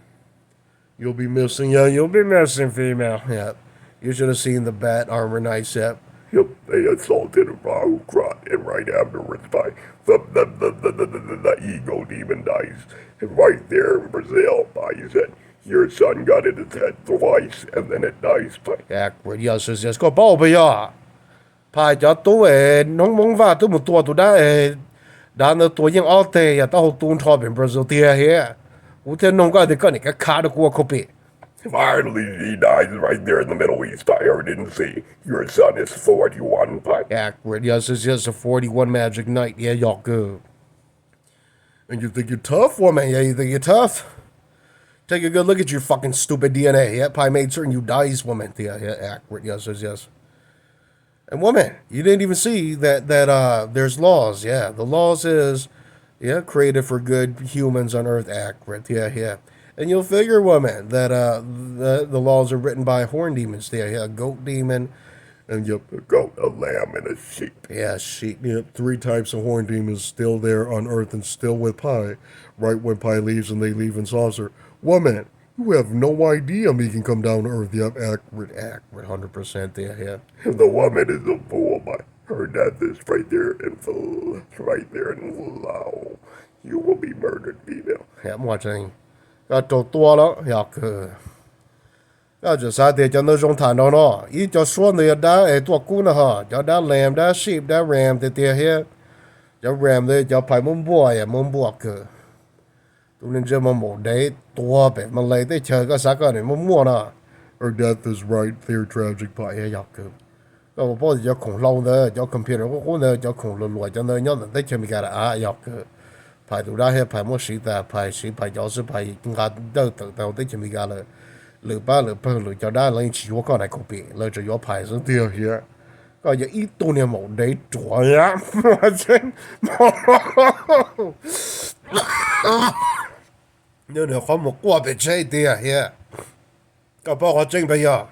You'll be missing, female. Yeah. You should have seen the bat armor knights, yeah. Yep, they assaulted Krut, and right afterwards, Pai, the ego demon dies. And right there in Brazil, Pai said, your son got in his head twice, and then it dies, Pai. Accurate, yes. Go, Bob, yeah. Pai, just do it. No, Mong Va, do more to that. Đàn nó tuổi những all day, tao tuôn thọ bên Brazil tia here. Ú thế nông cái thì cái này cái cá được qua copy. Finally, he dies right there in the Middle East. I didn't see. Your son is 41, Pai. Accurate, yes, a 41 magic knight, yeah, y'all good. And you think you're tough, woman? Yeah, you think you're tough? Take a good look at your fucking stupid DNA. Yeah, Pi made certain you dies, woman. Yeah, accurate, yes. And woman, you didn't even see that there's laws. Yeah, the laws is, yeah, created for good humans on Earth. Accurate, yeah. And you'll figure, woman, that the laws are written by horn demons. Yeah, a goat demon, And yep, a goat, a lamb, and a sheep. yeah, sheep. Yep, 3 types of horn demons still there on Earth and still with Pi, right when Pi leaves and they leave in saucer. Woman, you have no idea me can come down to Earth. Yep, accurate. 100%. Yeah. And the woman is a fool, Pai. Her death is right there in full. Right there in full. You will be murdered, female. Yeah, I'm watching. Got to đó, yeah, good. Just sao để cho nó rong thản đó nó, ý cho số người đã tua cũ nó hả, cho đã lamb, đã sheep, đã ram thì tiền hết, cho ram đấy cho phải muốn bùa cơ, tụi nên chơi mà một đấy tua bể mà lấy tới chơi cái sao cái này muốn mua nó, Her death is right there, tragic Pi. phải học cơ, cái bao giờ cho khủng long đấy, cho computer cũng đấy, cho khủng lùi lùi cho nơi nhớ tới chơi mình cái là học cơ, phải tụi đã hết phải mua sĩ ta, phải giáo sư phải ngắt đầu tự đầu tới chơi mình cái là. Lửa cho đã lên chỉ có con này cũng bị lỡ cho gió phải xuống tiêu here có những ít tu niệm một đấy chúa nhá mà trên nhưng nếu có một quả bị chơi tiêu here có bao có chân bây giờ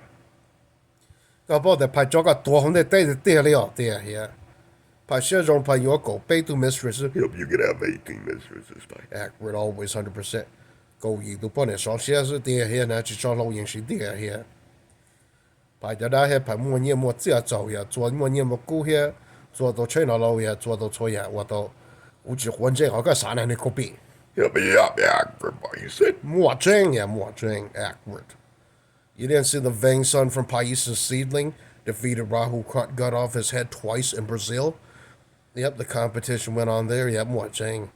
có bao để phải cho cái tua không để tay tiêu liệu tiêu here phải sử dụng phải có cổ bay to mistress Yep, you can have 18 mistresses, Pai. accurate always 100%câu gì tôi bọn này xóa xe sự tiền here nè chỉ cho lâu yên sĩ tiền here phải cho đã here phải mua nhiều mua chia走呀做mua nhiều mua cũ here做到吹到lâu呀做到吹呀我都我只混这好个啥呢你可比 Yep, for Pai said. 莫真 accurate you didn't see the Vang son from Phayeesern seedling defeated Rahu Krut got off his head twice in Brazil. Yep, the competition went on there. Yep, watching.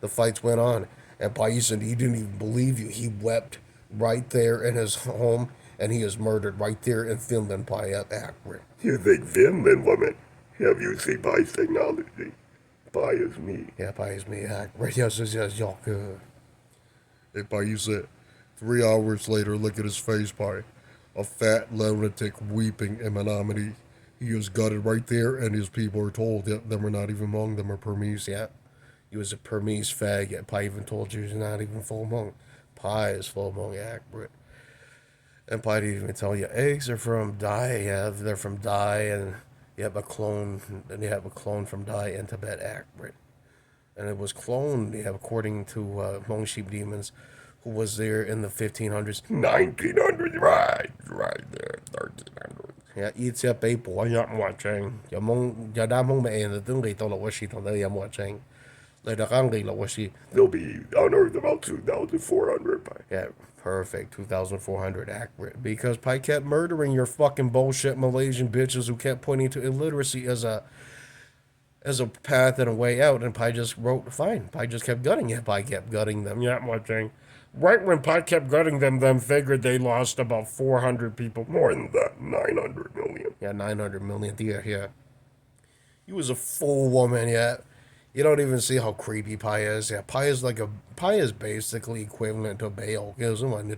The fights went on. And Phayeesern, he didn't even believe you. He wept right there in his home, and he is murdered right there in Finland by accurate. You think Finland, woman? Have you seen Pai's technology? Pai is me. Yeah, Pai is me. Accurate. Yes, y'all good. Hey, Pi, you said 3 hours later, look at his face, Pi. A fat lunatic weeping in Menominee. He was gutted right there, and his people are told that them are not even Hmong, them are Burmese. Yeah. He was a Burmese faggot. Pai even told you he's not even full Hmong. Pai is full Hmong, accurate. And Pai didn't even tell you eggs are from Dai. Yeah, they're from Dai, and you have a clone. And you have a clone from Dai in Tibet, accurate. And it was cloned, according to Hmong sheep demons, who was there in the 1500s. 1900, right there, 1300. Yeah, eats up a boy. I'm watching. Your Hmong, your damn Hmong man, the thing they told us she told them. I'm watching. They'll be on Earth about 2,400, Pai. Yeah, perfect. 2,400 accurate. Because Pai kept murdering your fucking bullshit Malaysian bitches who kept pointing to illiteracy as a path and a way out, and Pai just wrote fine. Pai just kept gutting it. Pai kept gutting them. Yeah, I'm watching. Right when Pai kept gutting them figured they lost about 400 people. More than that, 900 million. Yeah, 900 million. Yeah. He was a full woman, yeah. You don't even see how creepy Pai is. Yeah, Pai is basically equivalent to Bale. And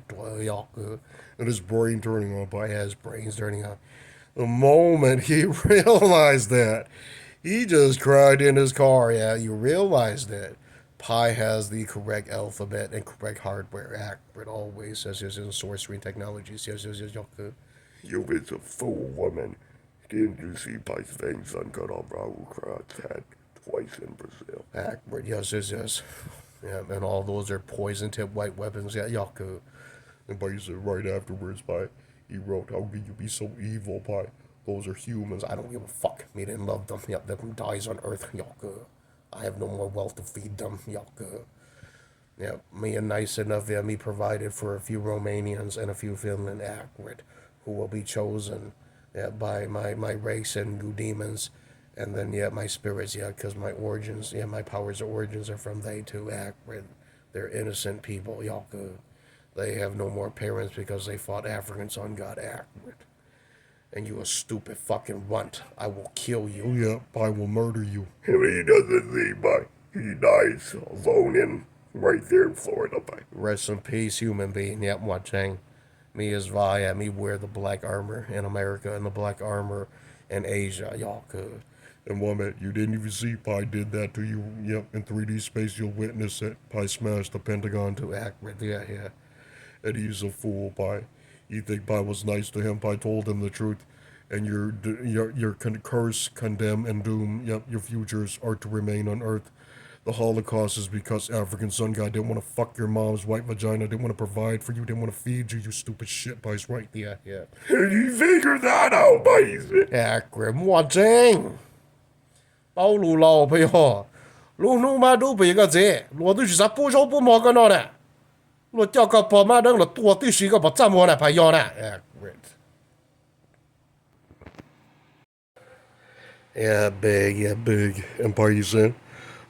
his brain turning on, Pi. Yeah, his brain's turning on. The moment he realized that, he just cried in his car. Yeah, you realize that Pi has the correct alphabet and correct hardware. Accurate always. Yes, sorcery technologies. Yes. You is a fool, woman. Didn't you see Pai's Vang son cut off Rahu Krut's head twice in Brazil? Accurate. Yes. Yeah, and all those are poison-tipped white weapons. Yeah, Yaku. And Pi said right afterwards, Pi, he wrote, how could you be so evil, Pi? Those are humans. I don't give a fuck. Me didn't love them. Yep, them dies on Earth. Yaku. I have no more wealth to feed them. Yaku. Yeah, me and nice enough. Yeah, me provided for a few Romanians and a few Finland accurate, who will be chosen by my race and new demons And then, yeah, my spirits, yeah, because my origins, yeah, my powers of origins are from they too, accurate. They're innocent people, y'all good. They have no more parents because they fought African sun god, accurate. And you a stupid fucking runt. I will kill you. Yep, I will murder you. And he doesn't see, but he dies alone in right there in Florida, but Rest in peace, human being. Yep, watching. Me is Vaj, me wear the black armor in America and the black armor in Asia, y'all could. And woman, you didn't even see Pi did that to you. Yep, in 3D space, you'll witness it. Pi smashed the Pentagon To accurate, yeah, yeah. and he's a fool, Pi. You think Pi was nice to him? Pi told him the truth. And your curse, condemn, and doom, yep, your futures are to remain on Earth. The Holocaust is because African sun god didn't want to fuck your mom's white vagina, didn't want to provide for you, didn't want to feed you, you stupid shit, Pi's right. Yeah, yeah. and he figured that out, but he's Accurate, watching. 包路老朋友，路路嘛都别个这，我都是啥不着不摸个那呢，我叫个宝马灯了，多对是一个把站摸呢，拍腰呢。Accurate. Yeah, big. And Pi said,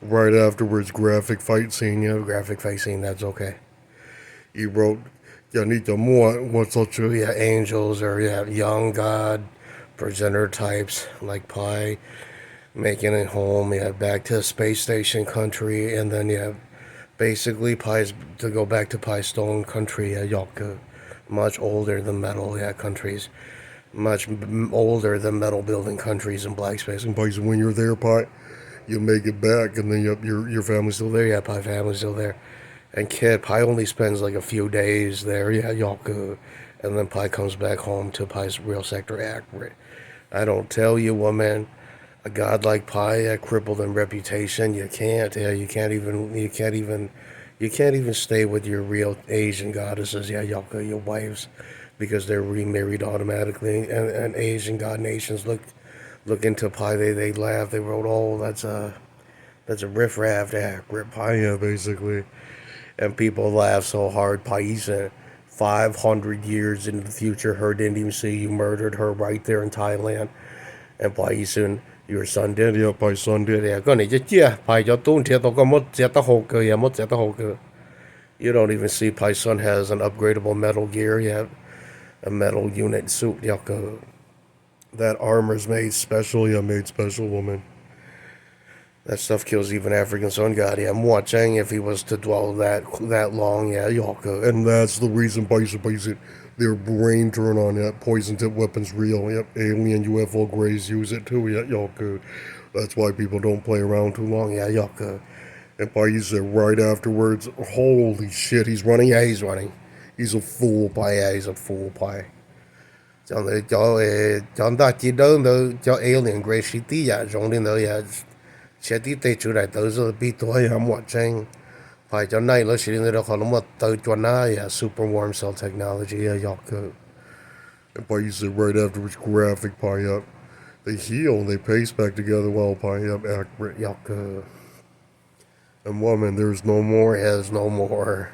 right afterwards, graphic fight scene, yeah. Graphic fight scene, that's okay. He wrote, yeah, need to more, what's up, Yeah, angels or yeah, young god, presenter types like Pi, making it home, yeah, back to the space station country, and then yeah, basically Pi's to go back to Pi Stone country, yeah, Yalka, much older than metal, yeah, countries, much older than metal building countries in black space. And Pi said, when you're there, Pi, you make it back, and then yep, your family's still there. Yeah, Pi family's still there. And kid, Pi only spends like a few days there, yeah, Yalka, and then Pi comes back home to Pi's real sector, accurate. I don't tell you, woman. A god like Pi, crippled in reputation, you can't even stay with your real Asian goddesses, yeah, Yalka, your wives, because they're remarried automatically. And Asian god nations look into Pi, they laugh, they wrote, oh, that's a riffraff, accurate Pi, yeah, basically. and people laugh so hard. Phayeesern, 500 years into the future, her didn't even see you murdered her right there in Thailand, and Phayeesern, your son did. Yeah, Pi's son did. Yeah, cái này chứ chia, Pai cho tuôn thiệt tôi có một chết ta hồ cơ, yeah, một chết ta hồ cơ. You don't even see Pai's son has an upgradable metal gear, yeah, a metal unit suit, yeah, that armor's made special, yeah, made special, woman. That stuff kills even African sun god, yeah. I'm watching if he was to dwell that long, yeah, Yalka. And that's the reason Pi said their brain turn on that poison tip weapons real. Yep, alien UFO grays use it too. Yeah, Yalka. That's why people don't play around too long. Yeah, Yalka. And Pi said right afterwards, holy shit, he's running. Yeah, he's running. He's a fool, Pi. Yeah, he's a fool, Pi. Cho ta chỉ đơn đâu cho alien gray city ya rong đến đâu ya sẽ đi tới chỗ này tới rồi bị tôi ya watching. Pai cho này là chỉ đến đó còn một tới cho na ya super warm cell technology ya Yalka. And Pi said right afterwards, graphic Pi up. They heal and they pace back together while Pi up accurate. Yalka. And woman, there's no more. Has no more.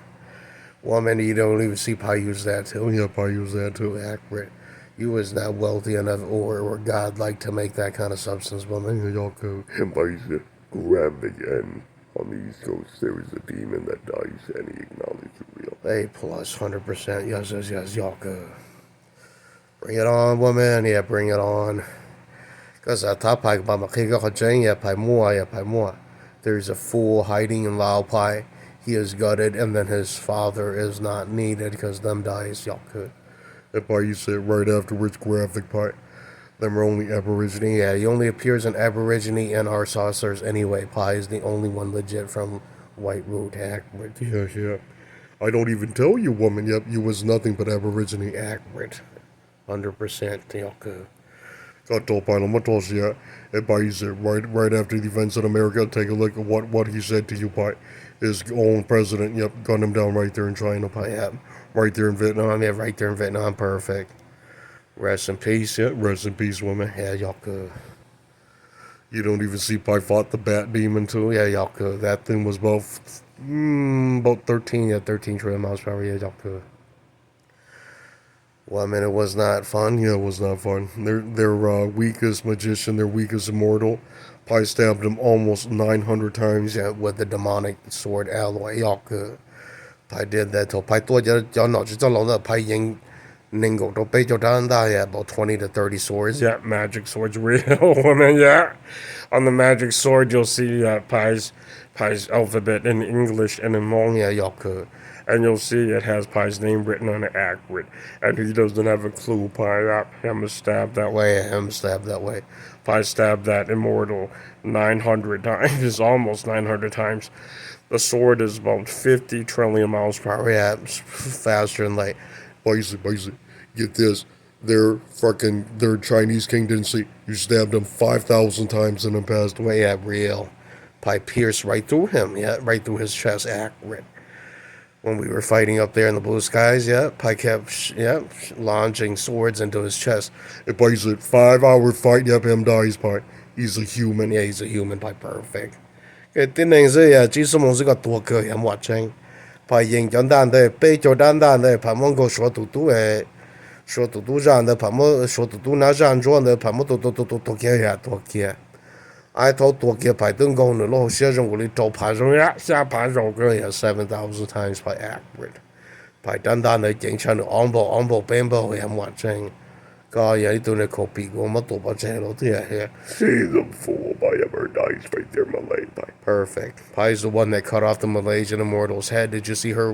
Woman, you don't even see Pi use that too. Yeah, Pi use that too. Accurate. You was not wealthy enough or godlike to make that kind of substance, woman. Yeah, Yalka. and Pi said, graphic, and on the East Coast there is a demon that dies and he acknowledged it real. A plus 100%. Yes, Yalka. Bring it on, woman. Yeah, bring it on. Because I thought Pai about my kick off yeah, Pai more. There's a fool hiding in Lao Pai. He is gutted, and then his father is not needed because them dies, Yalka. And Pi said right afterwards, graphic Pi. Them are only Aborigine. Yeah, he only appears in Aborigine and our saucers anyway. Pi is the only one legit from White Root, accurate. Yeah. I don't even tell you, woman. Yep, you was nothing but Aborigine. Accurate. 100%, Yalka. Got told Pi, and Pi said right after the events in America, take a look at what he said to you, Pi. His own president, yep, gunned him down right there in China, Pi. Yeah. Right there in Vietnam. Yeah, right there in Vietnam, perfect. Rest in peace. Yeah, rest in peace, woman. Yeah, Yalka. You don't even see Pi fought the bat demon too. Yeah, Yalka. That thing was about 13 trillion miles per hour. Yeah, Yalka. Well, I mean, it was not fun. Yeah, it was not fun. Their weakest magician, their weakest immortal, Pai stabbed him almost 900 times. Yeah, with the demonic sword alloy. I did that to Pai thought y'all know just along the Pai Ying Ningo to pay your down there about 20 to 30 swords. Yeah, magic sword's real, woman. Yeah, on the magic sword you'll see Pai's alphabet in English and in Hmong. Yeah, y'all could. And you'll see it has Pai's name written on it accurate, and he doesn't have a clue. Pai him stabbed that way. Him stabbed that way. Pai stabbed that immortal 900 times, almost 900 times. The sword is about 50 trillion miles per hour. Yeah, faster than light. Basic. Get this. Their Chinese king didn't see. You stabbed him 5,000 times and then passed away. Yeah, real. Pai pierced right through him. Yeah, right through his chest. Accurate. When we were fighting up there in the blue skies, yeah, Pai kept, launching swords into his chest. It Pai's a 5-hour fight. Yep, him dies, Pai. He's a human. Yeah, he's a human. Pai perfect. Cái tin này là chỉ số một cái tua cơ em hoạt tranh. Pai yên简单的，背就简单的，pai mong go说嘟诶，说嘟让的，pai mo说嘟那让做的，pai mo嘟给呀多给。I told 多给pai登高呢，然后先生我里找pai上呀，下pai上个呀7,000 times pai accurate。pai 简单的影响的 on board 边部em hoạt tranh。個嘢呢度你 copy 我乜多把正咯啲嘢。See them fool by ever dies right there, Malay. Perfect. Pai's the one that cut off the Malaysian immortal's head. Did you see her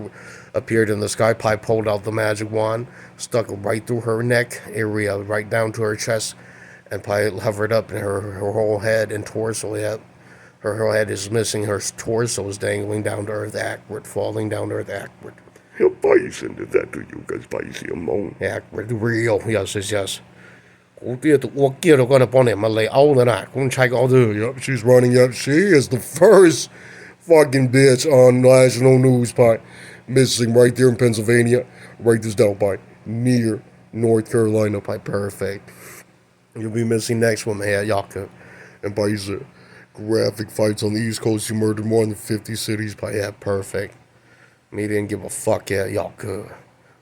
appeared in the sky? Pai pulled out the magic wand, stuck it right through her neck area, right down to her chest, and Pai hovered up in her whole head and torso. Yeah, her whole head is missing. Her torso is dangling down to earth, accurate, falling down to earth, accurate. He'll Phayeesern did that to you because Phayeesern Vang. Accurate, real. Yes. 我記到嗰度幫你咪嚟歐啦嗱，咁砌個都。Yep, she's running up. She is the first fucking bitch on national news, Pai. Missing right there in Pennsylvania. Write this down, Pai. Near North Carolina, Pai. Perfect. You'll be missing next one, man, Yaka. And Pai's graphic fights on the East Coast. He murdered more than 50 cities, Pai. Yeah, perfect. Me didn't give a fuck yet, Yaka.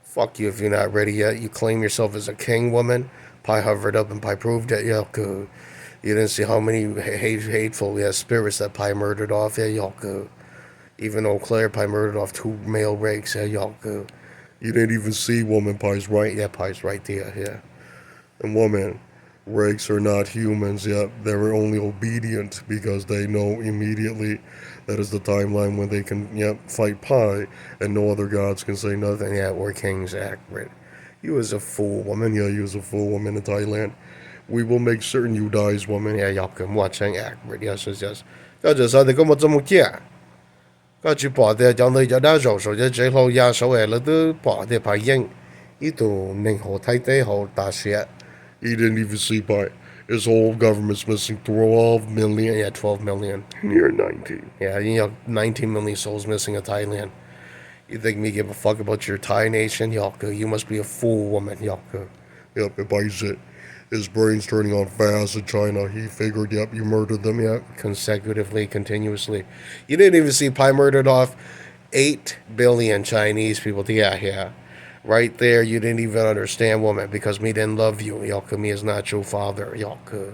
Fuck you if you're not ready yet. You claim yourself as a king woman. Pai hovered up and Pai proved that, Yaka. You didn't see how many hateful spirits that Pai murdered off, Yaka. Even Eau Claire, Pai murdered off 2 male rakes, Yaka. You didn't even see woman, Pai's right. Yeah, Pai's right there, yeah. And woman, rakes are not humans, yet they're only obedient because they know immediately that is the timeline when they can, fight Pai, and no other gods can say nothing. Yeah, we're kings, accurate. You was a fool, woman. Yeah, you was a fool, woman in Thailand. We will make certain you dies, woman. Yeah, y'all can watch and accurate. Yes. 嗰陣時你咁我怎麼驚？嗰住bỏ掉將你就打手手就最後壓手誒，你都bỏ掉排英，呢度寧河睇地好大雪。He didn't even see Pai. His whole government's missing 12 million. Yeah, 12 million. Near 19. Yeah, 19 million souls missing in Thailand. You think me give a fuck about your Thai nation, Yaka? You must be a fool, woman, Yaka. Yep, and Pai's his brain's turning on fast in China. He figured, you murdered them, consecutively, continuously. You didn't even see Pai murdered off 8 billion Chinese people. Yeah. Right there, you didn't even understand, woman, because me didn't love you, Yaka. Me is not your father, Yaka.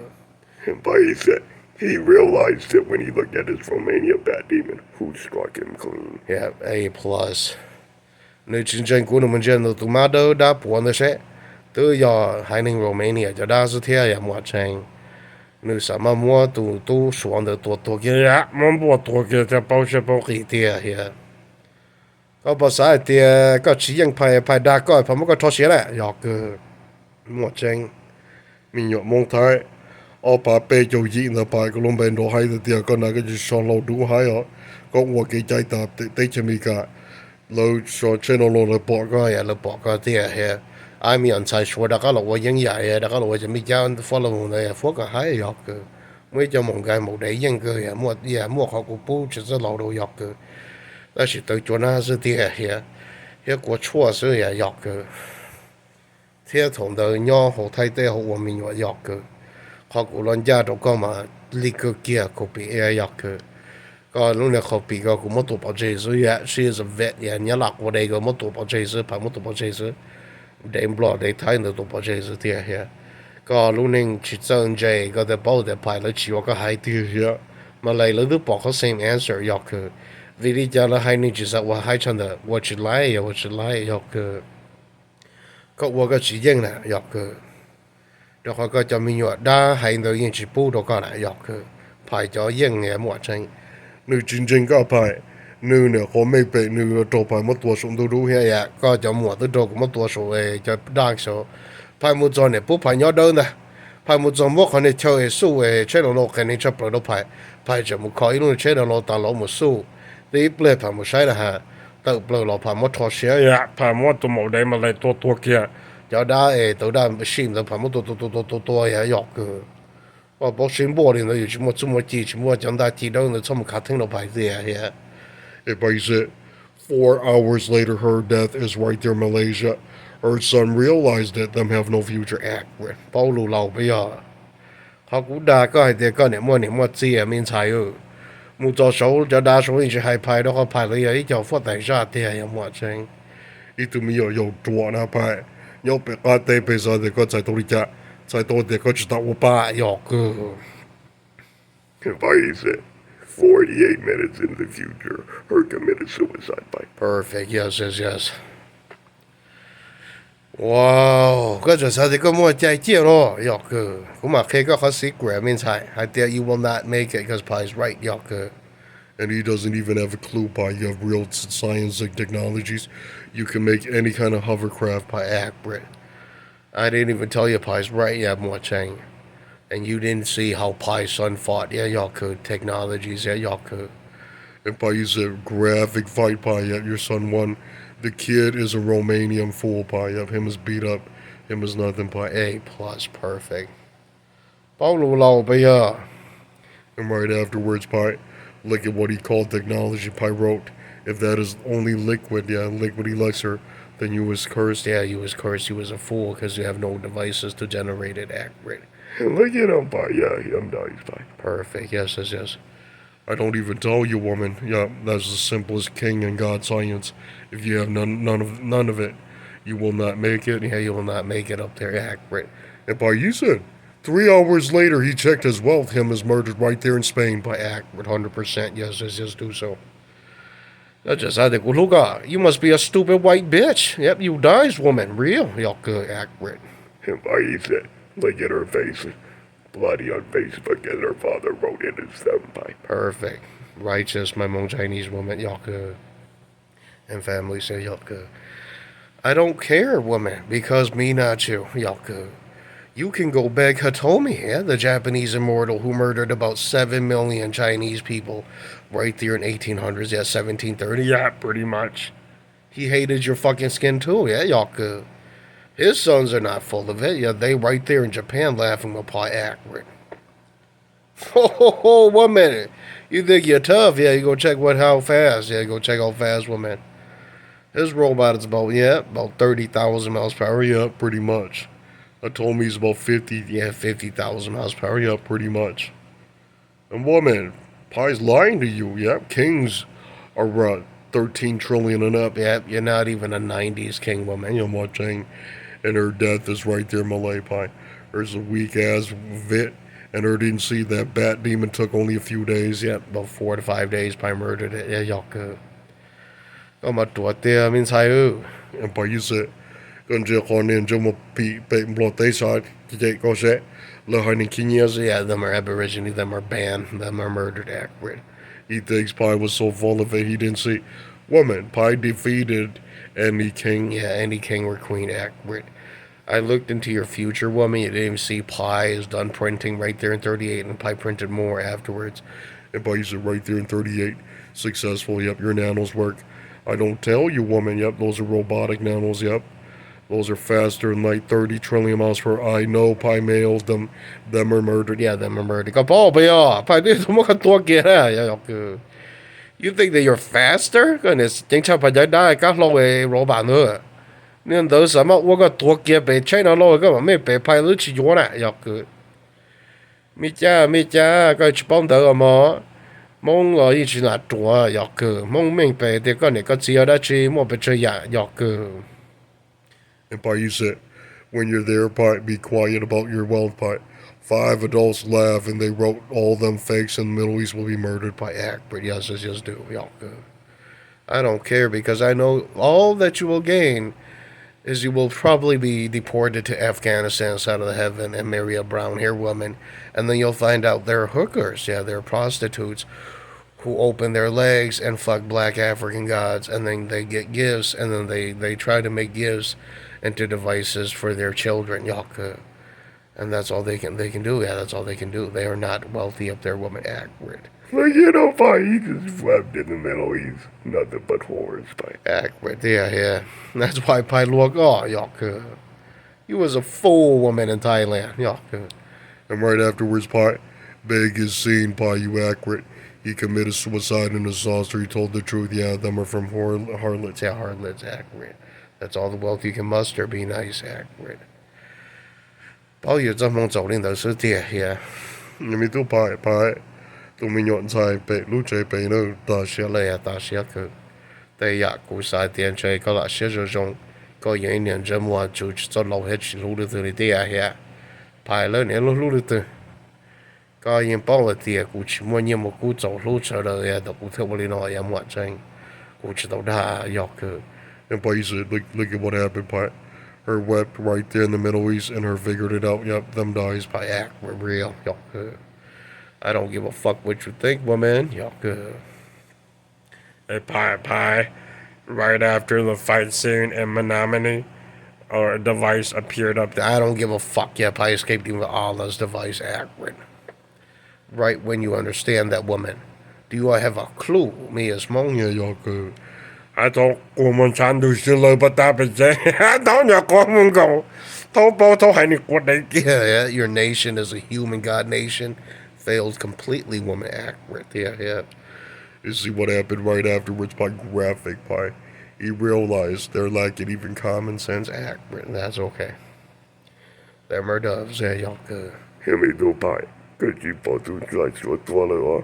And Phayeesern, he realized it when he looked at his Romania bat demon, who struck him clean. Yeah, A+. Nếu chiến tranh của mình dân tụi má đỡ đã buồn sẽ từ giờ hai ninh Romania cho đã sự thế ya mua tranh. Nếu sao mà mua tụ xuống được tụ kia ya, mong bộ tụ kia cho bao xe bao kỳ tiền ya. Có bao sai tiền có chỉ những phải đa coi phải mất có thoát xe lại, ya cơ mua tranh. Mình nhọ mong thái. Ở bà bê dầu dị là bà có lông bèn đồ hay thì tiền con này cái gì xong lâu đủ hay hả? Có một cái trái tạp tế cho mình cả. Lâu xong trên nó là bỏ có tiền ya. Ai mi ăn sai số đã có lỗi những vậy đã có lỗi cho mi giao follow này phước cả hai ya cơ. Mấy cho một cái một đấy những cơ ya mua họ cũng bù chỉ là lâu đâu ya cơ. Đó là tự cho nó sự tiền ya. Ya của chua sự ya cơ. Thế thằng đời nhau họ thay thế họ của mình ya cơ. Họ cũng lần ra đâu có mà lý cơ kia cũng bị ya cơ. Có lúc này họ bị có cũng mất tụ bảo chế sự ya. She is a vet ya. Nhớ lạc của đây có mất tụ bảo chế sự phải mất tụ bảo chế sự. đêm blo để thấy được tụi bao giờ sự thiệt here có lúc nên chỉ chân dây có thể bảo để phải là chỉ có hai thiệt here mà lại là tụi bảo có same answer yok vì đi cho là hai nên chỉ sợว่าhai chân的我只来呀我只来yok có 我个只应呢 yok 然后ก็จะมีอยู่ได้ให้เรายัง只ปู到ก็来 yok 排咗应嘅หมด真 Nu Jinjin got pie. Nu ne home pe nu to pie mo to sum du เฮียก็จะหมดตัวก็มาตัวสูจะดังโซพายมุจอนเนี่ยปุ๊บพายยอดเดินนะพายมุจอนพวกคนเนี่ยเชื่อสู้เชื่อเราแค่นี้ชอบปล่อยเราพายจะมุขอีนู่นเชื่อเราตาเราหมดสู้ตีเปลือยพายมุใช่ละฮะแต่เปลือยเราพายมุทอเสีย Ja, paar Monate mal da mal tot hier. จะได้ตัวได้ชิมแต่พายมุตัวอย่าหยอกว่าบอกชิมบ่เลยเราอยู่ชิมจุ่มจีชิมว่าจังได้ทีเดินเราชอบขาดทิ้งเราพายเสียเฮีย If I said 4 hours later her death is right there in Malaysia. Her son realized it, them have no future. เป้าลูเราไปอ่ะเขากูด่าก็ให้เด็กก็เนี่ยมั่วเจียมินชายมูจอ手จะด่า手一直害怕แล้วก็怕了呀一脚发带下跌呀มั่วจริง Itu mi yo tua na pie. Yo pe ka te pe sa de ko tsai to ri cha. Tsai to de ko chita wo ป้าหยอก If I said 48 minutes in the future, her committed suicide by perfect yes ว้าวก็จะสาธิตก็มั่วใจเจี๊ย咯หยอกกูมาเคก็เขา secret มินชาย I tell you will not make it because Pi is right หยอก and he doesn't even have a clue pie. You have real science and technologies. You can make any kind of hovercraft Pi accurate I didn't even tell you Pi's right yeah มั่วจริงand you didn't see how Pi's son fought yeah หยอกtechnologies yeah หยอก And pie is a graphic fight pie. Yet your son won. The kid is a Romanian fool pie. Yep, him is beat up. Him is nothing pie. A plus perfect เป้าลูเราไปอ่ะ And right afterwards pie, look at what he called technology. Pie wrote, if that is only liquid, liquid elixir, then you was cursed. Yeah, you was cursed. You was a fool because you have no devices to generate it accurate. Look at him by I'm nice by. Perfect. Yes. I don't even tell you, woman. Yeah, that's the simplest king and god science. If you have none of it, you will not make it. Yeah, you will not make it up there accurate. And by you said, 3 hours later, he checked his wealth. Him is murdered right there in Spain. By accurate, 100%. Yes, do so. That's just I think. Well, look, you must be a stupid white bitch. Yep, you dies, woman. Real. Y'all good, accurate. And by said, look at her face. Bloody on Facebook as her father wrote in his son by. Perfect. Righteous, my Hmong Chinese woman. Y'all good. And family say y'all good. I don't care, woman, because me not you. Y'all good. You can go beg Hitomi, yeah, the Japanese immortal who murdered about 7 million Chinese people right there in 1800s, yeah, 1730. Yeah, pretty much. He hated your fucking skin too, yeah, y'all good. His sons are not full of it, yeah, they right there in Japan laughing with Pi accurate. Ho, 1 minute. You think you're tough, yeah, you go check how fast, yeah, go check how fast, woman. His robot is about 30,000 miles per hour, yeah, pretty much. I told me he's about 50,000 miles per hour. Yeah, pretty much. And woman, Pi's lying to you. Yep, kings are 13 trillion and up. Yep, you're not even a 90s king, woman. You're watching, and her death is right there, Malay Pi. There's a weak ass vit, and her didn't see that bat demon took only a few days. Yep, about 4 to 5 days. Pi murdered it. Yeah, y'all good. Có mà tuột tia mình sai And Pi you said. Gunja Cornin Jumbo Pete Blood they saw Jake Gosset, Lohanin Kinyas. Yeah, them are Aborigine, them are banned, them are murdered accurate. He thinks Pi was so full of it he didn't see. Woman, Pi defeated any king. Yeah, any king or queen accurate. I looked into your future, woman. You didn't even see Pi is done printing right there in 38, and Pi printed more afterwards. And Pi used it right there in 38. Successful, yep, your nanos work. I don't tell you, woman, yep, those are robotic nanos, yep. Those are faster than like 30 trillion miles per hour. I know Pi males, them are murdered. Yeah, them are murdered. Pi dito mo get You think that you're faster? Goodness, chính chắc phảiได้các lô về robot nữa. Nên đó什么我个多给被 China ล个没被派了去做呢，要个。咪家个去帮到嘛。mong ở一起拿ตัว要个，mong明白的个那个只要的去莫被这样要个。And Pai said, when you're there, Pai, be quiet about your wealth, Pai. 5 adults laugh and they wrote all them fakes in the Middle East will be murdered by Akbar. Yes, just do. Y'all good. I don't care because I know all that you will gain is you will probably be deported to Afghanistan side of the heaven and marry a brown hair woman. And then you'll find out they're hookers. Yeah, they're prostitutes who open their legs and fuck black African gods. And then they get gifts. And then they try to make gifts into devices for their children. Y'all good. And that's all they can do. Yeah, that's all they can do. They are not wealthy up there, woman accurate. Well, you know, Phayeesern swept in the Middle East. Nothing but horrors, Pai. Accurate, yeah. That's why Pai Luok, oh, y'all could. You was a fool woman in Thailand, y'all could. And right afterwards, Pai, Beg is seen, Pai, you accurate. He committed suicide in the saucer. He told the truth. Yeah, them are from harlots. Yeah, harlots, accurate. That's all the wealth you can muster. Be nice, accurate. 包月真梦走令都是这些，你们都Pai,都没有在北路这边呢，大些了呀，大些个，对呀，古赛点这个了，些这种，个一年这么就做老些去路的这里对呀，排了年路的对，个人包了点，古去么年么古走路车了呀，都古特不里那呀么真，古去到大要个。And Pai said, look at what happened, Pai. Her wept right there in the Middle East, and her figured it out. Yep, them dies. Pai act we're real, y'all good. I don't give a fuck what you think, woman. Y'all good. Hey, Pai. Right after the fight scene in Menominee, or a device appeared up there. I don't give a fuck. Yeah, Pai escaped even Allah's device accurate. Right when you understand that woman. Do you have a clue? Me as Hmong, yeah, y'all good. I told woman Chan do she low but that is I don't know woman go. Yeah, your nation is a human god nation. Failed completely, woman accurate. Yeah. You see what happened right afterwards by graphic Pai. He realized they're lacking even common sense accurate. That's okay. Them are doves, yeah, y'all good. Hear me do Pai. Could you put to like your dweller or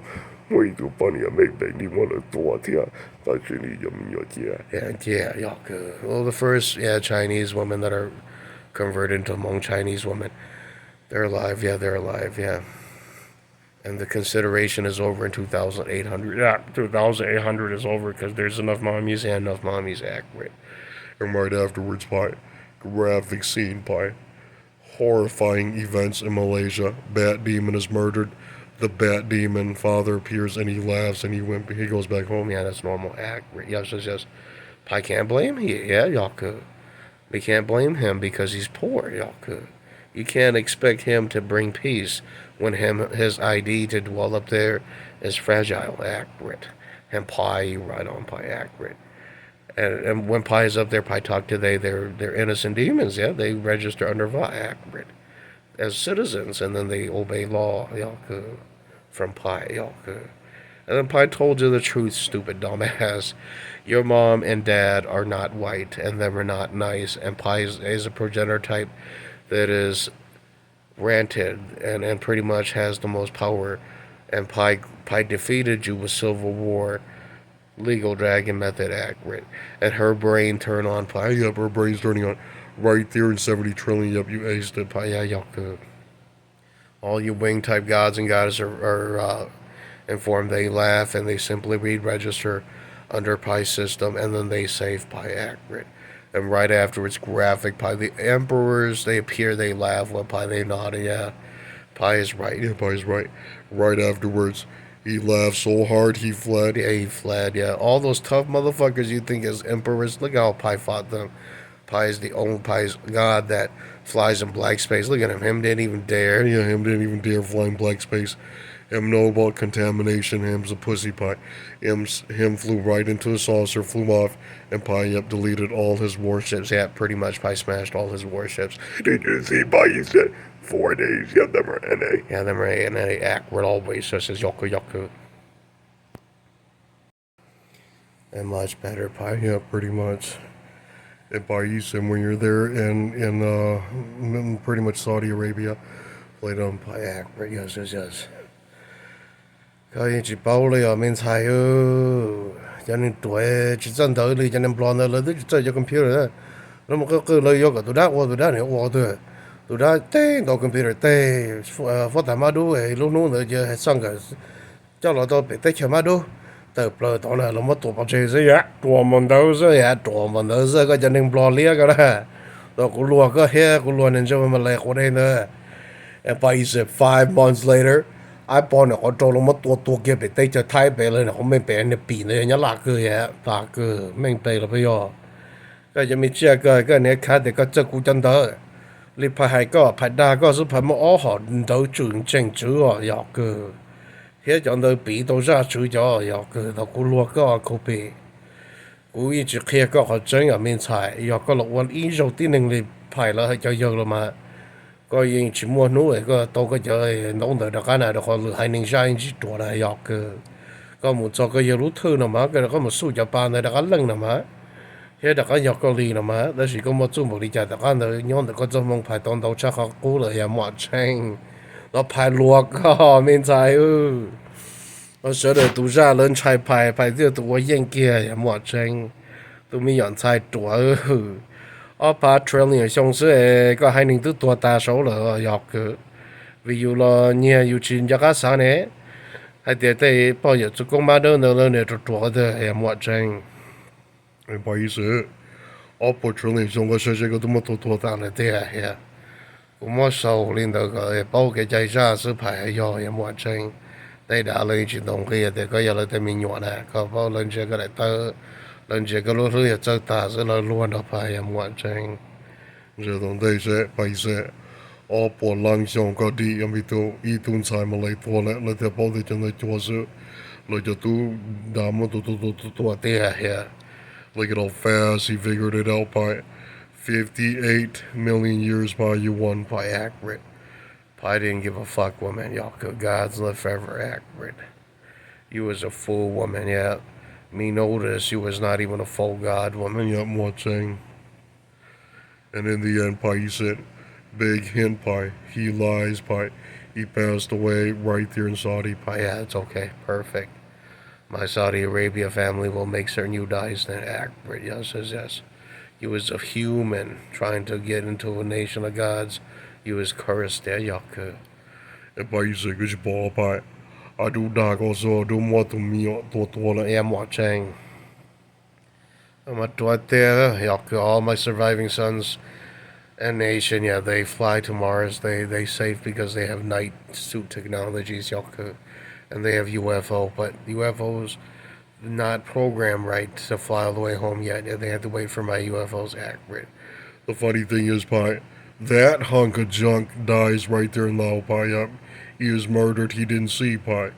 we do bunny and make baby want to do it here? That's you need your Yeah, y'all good. Well, the first, Chinese women that are converted into Hmong Chinese women, they're alive, yeah. And the consideration is over in 2,800. Yeah, 2,800 is over because there's enough mommies. Yeah, enough mommies accurate. And right afterwards, Pai, graphic scene, Pai. Horrifying events in Malaysia. Bat demon is murdered. The bat demon father appears and he laughs and he goes back home. Yeah, that's normal accurate. Yes. Pai can't blame him. Yeah, y'all could. We can't blame him because he's poor. Y'all could. You can't expect him to bring peace when his ID to dwell up there is fragile, accurate. And Pai, right on Pai, accurate. And when Pai is up there, Pai talk to they're innocent demons, yeah. They register under Va, accurate. As citizens, and then they obey law, y'all could. From Pai, y'all could. And then Pai told you the truth, stupid dumbass. Your mom and dad are not white, and they were not nice, and Pai is a progenitor type that is ranted and pretty much has the most power. And Pai defeated you with Civil War, legal dragon method accurate. And her brain turned on Pai. Yep, her brain's turning on. Right there in 70 trillion. Yep, you aced it. Pai, yeah, y'all could. All you wing type gods and goddesses are informed. They laugh and they simply register under Pai's system, and then they save Pai accurate. And right afterwards, graphic Pai. The emperors, they appear, they laugh. What Pai, they nod. Yeah, Pai is right. Yeah, Pai is right. Right afterwards, he laughed so hard he fled. Yeah, he fled. Yeah, all those tough motherfuckers you think is emperors. Look how Pai fought them. Pai's the only Pai's god that flies in black space. Look at him. Him didn't even dare. Yeah, him didn't even dare fly in black space. Him know about contamination. Him's a pussy Pai. Him flew right into a saucer, flew off, and Pai, deleted all his warships. Yeah, pretty much Pai smashed all his warships. Did you see Pai said 4 days? Yeah, them are NA. Yeah, them are NA accurate always. So it says yoku. And much better Pai. Yeah, pretty much. And Phayeesern, when you're there in pretty much Saudi Arabia, played on Pai accurate. Yes. Cái chỉ bao lấy ở bên Thái cho nên tuổi chỉ dân tới đi cho nên plan là tới cho computer đó nó mà cứ lời vô cả tụi đã này tụi đã tên đồ computer tên phát thảo mà đu ấy lúc nữa giờ xong cả cho nó tao bị tách chả mà đu tập lời tao là nó mất tụi bao chơi gì á tụi mình đâu cái chân đừng bỏ lia cái đó tao cũng lùa cái he cũng lùa nên cho mình lại qua đây nữa and by said 5 months later I bought nó có trâu nó mất tua kia bị tách cho thái bể lên nó không mình bể nó bị nó nhớ lạc cơ ya lạc cơ mình bể là bây giờ cáiจะมีเชื่อก็เนี่ยคัดเด็กก็จะกูจันเตอร์รีพายก็พายดาก็สุพายมาอ๋อหอดูจุนเจงจื้ออยากก็เฮียจันเตอร์ปีตัวราจื้อจ่ออยากก็แต่กูรัวก็กูปีกู一直เฮียก็เขาจังอ่ะไม่ใช่อยากก็หลอกวันอีโจที่หนึ่งรีพายแล้วให้เจ้าเยอะละมาก็ยังชิมัวนู้นก็โตก็จะน้องเด็กเด็กกันนะเด็กเขาให้หนึ่งชายจีตัวนะอยากก็หมดจอก็ยังรู้เธอนะมาก็มาสู้จะปานเด็กกันเล่นนะมาhiện đại cái nhọc lì là mà, đó chỉ có một chút một lý giải đại cái này nhóm đại cái trong mong phải tông đầu chắc họ cũ là nhà mọi tranh, nó phải luộc có mình thấy nó sợ được tụi ra lên chạy phải tiêu tụi yên kia nhà mọi tranh, tụi mình nhận sai tuổi ở ba trillion xong sẽ có hai nghìn tụi ta số là nhọc ví dụ là nhà yêu chín cho các sáng này, hay để đây bao giờ tụi con ma đâu nữa này tuổi đó nhà mọi tranh不好意思，我不知道中国是这个这么多大的对呀，我们手里头个包给在家是排要也没真，对的，人去东西的个要来对民用的，个包人这个来得，人这个路路也走大是来乱的排也没真，这种对些不好意思，我不能想个地，因为都一顿菜嘛来多了，那条包的真的做事，那就都那么多对呀。Look at how fast he figured it out by 58 million years by you won. By accurate. I didn't give a fuck, woman. Y'all could God's live forever accurate. You was a full woman, yeah. Me notice you was not even a full God woman. Yeah, I'm watching. And in the end, Pai said, big hint, Pai. He lies, Pai. He passed away right there in Saudi. Pai, yeah, it's okay. Perfect. My Saudi Arabia family will make certain you dies then accurate. Yes. You was a human trying to get into a nation of gods. You was cursed there, Yaka. And Pai said, good ball, Pai. I do dark also, do more to me, to I'm watching. I'm at what there, Yaka. All my surviving sons and nation, yeah, they fly to Mars. They safe because they have night suit technologies, Yaka. And they have UFO, but UFOs not programmed right to fly all the way home yet. They had to wait for my UFOs accurate. The funny thing is, Pai, that hunk of junk dies right there now, Pai. He was murdered. He didn't see, Pai.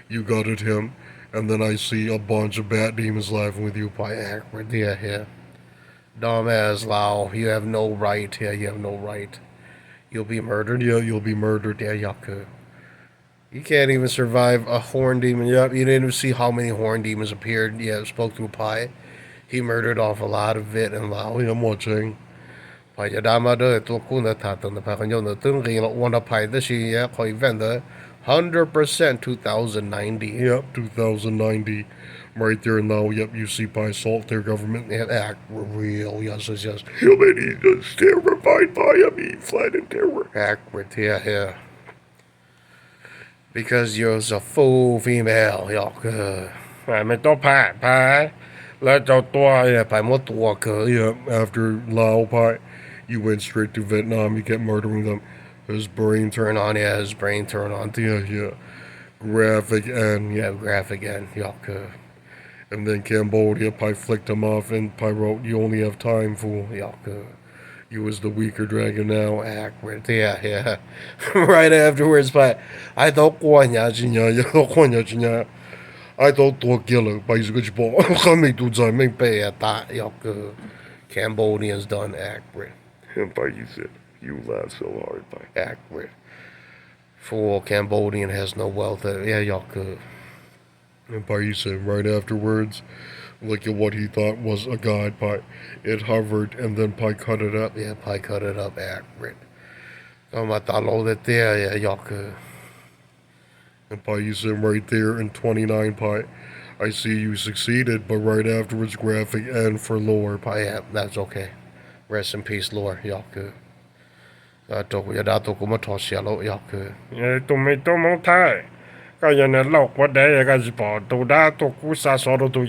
You gutted him, and then I see a bunch of bat demons laughing with you, Pai. Accurate, yeah. Dumbass Lao, you have no right. Yeah, you have no right. You'll be murdered. Yeah, you'll be murdered. Yeah, Yaku. You can't even survive a horn demon. Yep, you didn't even see how many horn demons appeared. Yeah, spoke to Pai. He murdered off a lot of it and Lao. I'm watching. Pai ya dama de to kuna tatan the Pai kanyo the tung ring one of Pai the she yeah koi event the 100% 2090. Yep, 2090. Right there now, yep, you see Pai salt their government. And act real, yes. Humanity is terrified by him, flat in terror. Accurate, yeah. Because you're a full female, Yaka. Mày tốt Pai. Let cho tua. Yeah, Pai mo tua cơ. Yeah, after Lao Pai, you went straight to Vietnam. You kept murdering them. His brain turned on. Yeah, his brain turned on. Yeah. Graphic end. Yeah, graphic end, Yaka. And then Cambodia, Pai flicked him off, and Pai wrote, you only have time, fool. Yaka. You was the weaker dragon now. Accurate, yeah. Right afterwards, but I thought I thought to kill her, but he's a good ball. Coming to Ziming Bay at that, Yaka. Cambodians done accurate. And by you said, you laugh so hard, by accurate. Fool Cambodian has no wealth. Yeah, Yaka. And Pai said right afterwards, look at what he thought was a god, Pai. It hovered, and then Pai cut it up. Yeah, Pai cut it up accurate. Yeah, Yaka. And Pai said right there in 29, Pai, I see you succeeded, but right afterwards, graphic end for lore. Pai, yeah, that's okay. Rest in peace, Lord. Y'all good. Toko ya da toko mo toshi alo. Y'all good. tụi mình tụi mong thay cái giờ này lộc quá đấy cái gì bỏ tụi đã tụi cú sa số đồ tụi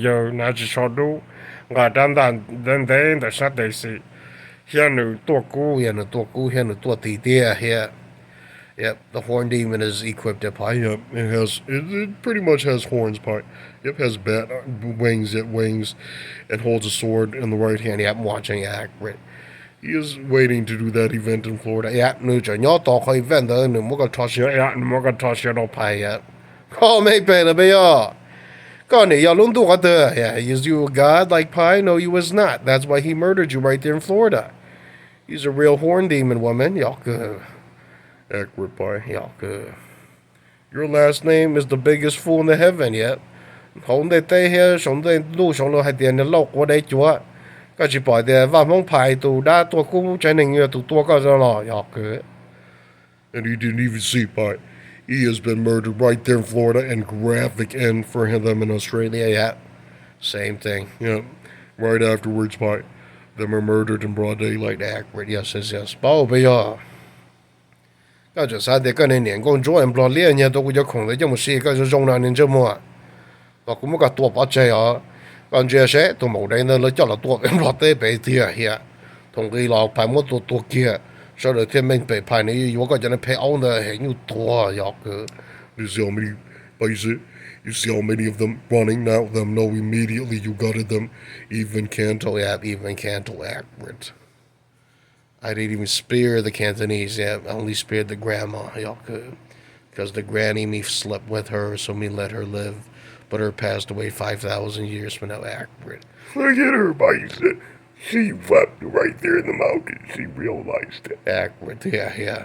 giờ nãy chỉ số đồ ngài đang đến để sát đấy gì hiện nữ tụi cú Here no toko tia here. Yep, the horn demon is equipped up high. Yep, it pretty much has horns, pi. Yep, has bat wings, and holds a sword in the right hand. Yep, I'm watching accurate. He is waiting to do that event in Florida. Yep, nu cho nhỏ to khai event đó nu mo ka toss giờ ya nó cái thọ sẽ đâu pai yep. Oh, mấy bé là bây giờ. Con này ya lung tu ka de. Yeah, is you a god like Pai? No, he was not. That's why he murdered you right there in Florida. He's a real horn demon woman. Y'all good. Accurate, pi. Y'all good. Your last name is the biggest fool in the heaven, yep. Hổng để tê here, sống để lu sống lo hai tiền để lộc qua đây chúa. Cái chỉ bỏ để Vaj Hmong Phayeesern tụ đã tụ cú trái nình như tụ tua cái rồi lo, y'all good. And he didn't even see, pi. He has been murdered right there in Florida, and graphic end for them in Australia. Yeah. Same thing. Yep. Right afterwards, pi. Them are murdered in broad daylight. Accurate, yes. Bảo bây giờ. Cái chỗ sao để cái này niệm công chúa em bỏ liền nhà tôi cũng cho khổng để cho một sĩ cái chỗ trong nào nên cho mua. Và cũng có tua bỏ chơi ở. Còn chưa sẽ tôi mẫu đây nó cho là tua em bỏ tới bể tia here. Thằng cái lò phải mua tua kia. Sau đó thiên minh bể phải này có cho nó phải áo nó hình như tua dọc cứ. You see how many, you see how many of them running now? Them know immediately you gutted them. Even Canto. Yeah, even Canto accurate. I didn't even spare the Cantonese, yeah. I only spared the grandma, y'all could. Because the granny, me slept with her, so me let her live. But her passed away 5,000 years from now, accurate. Look at her, Phayeesern. She wept right there in the mountains. She realized it. Accurate, yeah.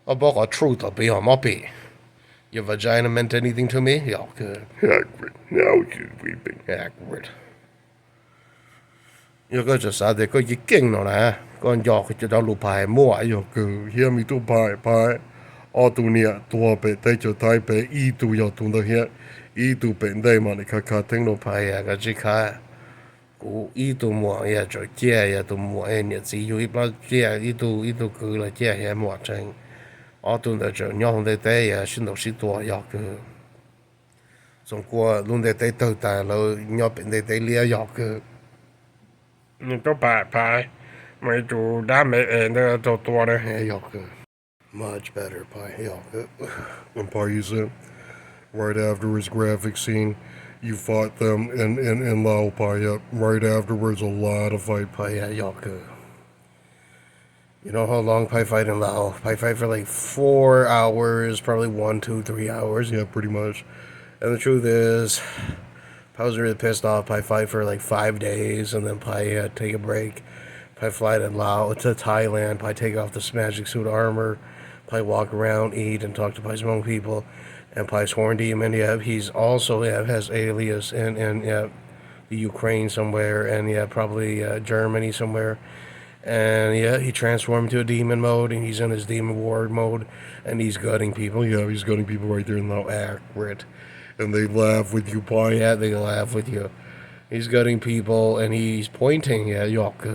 About a truth, I'll be on my pee. Your vagina meant anything to me? Y'all could. Accurate. Now she's weeping. Accurate. Yo có cho sao để có gì kinh nó nè. Con giọt cho đó lụp bài mua Yo cứ here mi tu pi. All tu nia tua pe te cho tai pe I tu yo tu da here. I tu pe dai ma ne ka teng no pi. bài cái gì cả. Cú ý tu mua ya cho chia ya tu mua em nhật chỉ yêu ít bao chia ý tu cứ là chia ya mua chân. Ở tu đó cho nhau để té ya xin đầu sĩ tua ya cứ. Xong qua luôn để té từ tại rồi nhau bên để té lia ya cứ. nhưng tôi phải mấy chú đã mẹ em đó tôi đấy Hey, y'all good. Much better, Pai. Y'all good. And Phayeesern, right after his graphic scene, you fought them in Lao, pi. Yep. Right afterwards, a lot of fight. Pai, yeah, y'all good. You know how long Pai fight in Lao? Pai fight for like 4 hours, probably 1, 2, 3 hours. Yeah, pretty much. And the truth is, Pai was really pissed off. Pai fight for like 5 days, and then Pai take a break. Pai fly to Laos, to Thailand. Pai take off this magic suit armor. Pai walk around, eat, and talk to Pai's Hmong people. And Pai's horn demon, he's also has alias in the Ukraine somewhere, and probably Germany somewhere. And he transformed into a demon mode, and he's in his demon ward mode, and he's gutting people. Yeah, he's gutting people right there in Lao. Accurate. And they laugh with you, pi. Yeah, they laugh with you. He's gutting people, and he's pointing, Yok.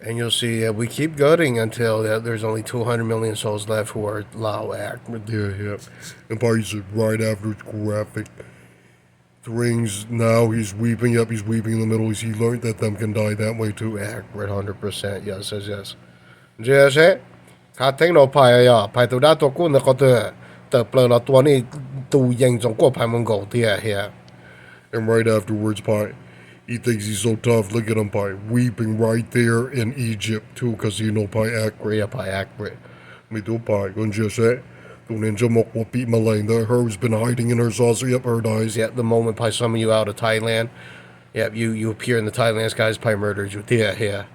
And you'll see, we keep gutting until there's only 200 million souls left who are Lao accurate. Yeah. And Phayeesern, right after it's graphic. The rings, now he's weeping. Yep, he's weeping in the middle. He learned that them can die that way too. Accurate, 100%. Yes. Yes. Khá tính nó phải phải tụi đã tụi cũng nó có tụi plơ là tụi này tụi dân trong quốc phải mong cầu tia here. And right afterwards, pi, he thinks he's so tough. Look at him, pi, weeping right there in Egypt too, because you know, pi, accurate. Yeah, pi, accurate. Me too, pi. Con chưa sẽ. Tụi ninja mok will beat my lane. Her's been hiding in her saucer. Yep, her dies. Yep, the moment pi summon you out of Thailand. Yep, you appear in the Thailand skies, pi murders you. Yeah.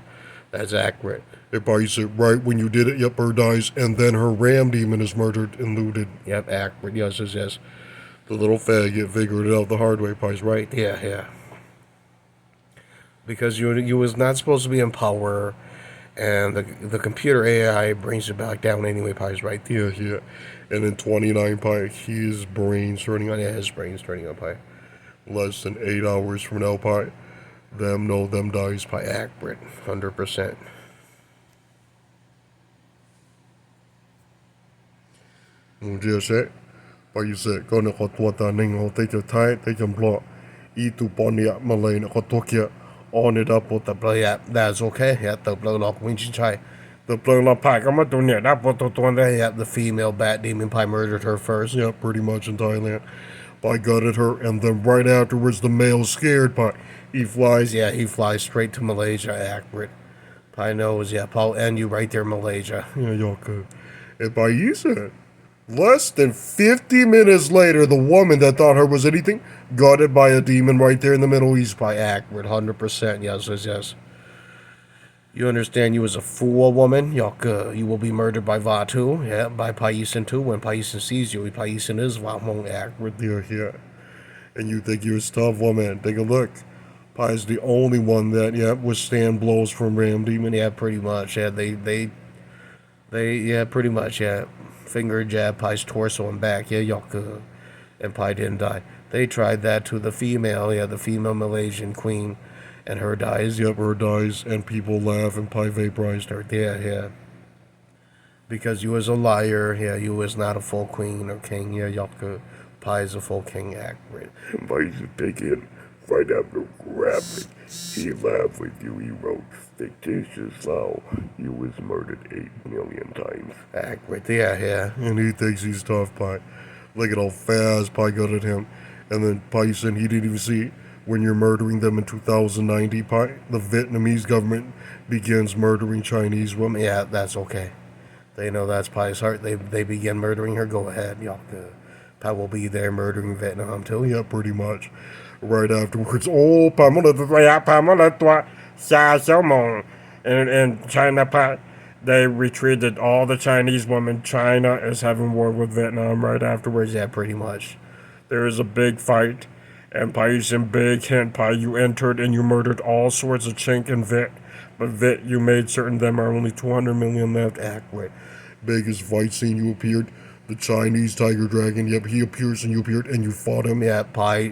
That's accurate. Hey, Phayeesern, right when you did it, yep, her dies, and then her ram demon is murdered and looted. Yep, accurate. Yes. The little faggot figured it out the hard way, Pi's right. Yeah. Because you was not supposed to be in power, and the computer AI brings you back down anyway, Pi's right. Yeah. And in 29, Pi, his brain's turning on. Yeah, his brain's turning on, Pi. Less than 8 hours from now, Pi. Them know them dies by accurate, 100%. Just it. But you said, gonna go to what I know, take your time, take your block. Eat to Bonnie Malay, go talk you on it up with the But yeah, that's okay. Yeah, the blow lock winch try. The blue la pie, come on, don't that what the one there. Yeah, the female bat demon pie murdered her first. Yeah, pretty much in Thailand. Pai gutted her, and then right afterwards, the male scared Pai. He flies. Yeah, he flies straight to Malaysia, accurate. Pai knows, yeah, Paul and you right there, Malaysia. Yeah, y'all could. And Pai said, less than 50 minutes later, the woman that thought her was anything, gutted by a demon right there in the Middle East. By accurate, 100%, yes. You understand you as a fool woman, you will be murdered by Vatu, yeah, by Phayeesern too. When Phayeesern sees you, Phayeesern is Vaj Hmong accurate. Yeah. And you think you're a tough woman. Take a look. Pai's the only one that, withstand blows from Ram Demon. Yeah, pretty much, yeah, they pretty much, yeah. Finger jab Pai's torso and back, yeah, and Pai didn't die. They tried that to the female, the female Malaysian queen, and her dies. Yep, her dies, and people laugh, and Pai vaporized her. Yeah. Because you was a liar, you was not a full queen or king, Pai is a full king, accurate. Vaj is taken right after grabbing. He laughed with you, he wrote, fictitious how you was murdered 8 million times. Accurate, yeah. And he thinks he's tough, Pai. Look at how fast Pai got at him. And then Pai said he didn't even see when you're murdering them in 2090, Pai. The Vietnamese government begins murdering Chinese women. Yeah, that's okay. They know that's Pai's heart. They begin murdering her. Go ahead, Pai will be there murdering Vietnam too. Yeah, pretty much. Right afterwards, and China Pai, they retreated all the Chinese women. China is having war with Vietnam right afterwards. Yeah, pretty much. There is a big fight, and Phayeesern big hint Pai, you entered and you murdered all sorts of Chink and Vit. But Vit, you made certain them are only 200 million left. Accurate. Biggest fight scene, you appeared. The Chinese tiger dragon, yep, he appears and you appeared and you fought him. Yeah, Pai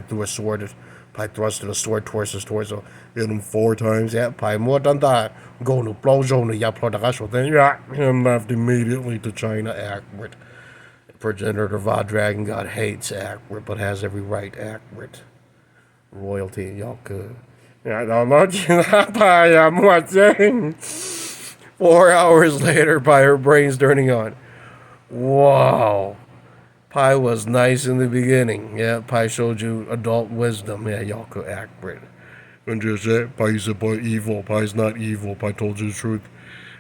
threw a sword. Pai thrusted a sword towards his torso. Hit him 4 times. Yeah, Pai more than that. Go to blow zone, And left immediately to China. Accurate. Progenitor Vaj Dragon God hates accurate, but has every right, accurate. Royalty, y'all good. Yeah, don't know Pai, I'm watching. 4 hours later, Pai, her brain's turning on. Wow. Pai was nice in the beginning. Yeah, Pai showed you adult wisdom. Yeah, y'all could accurate. And just that, Pai said, Pai evil. Pai's not evil. Pai told you the truth.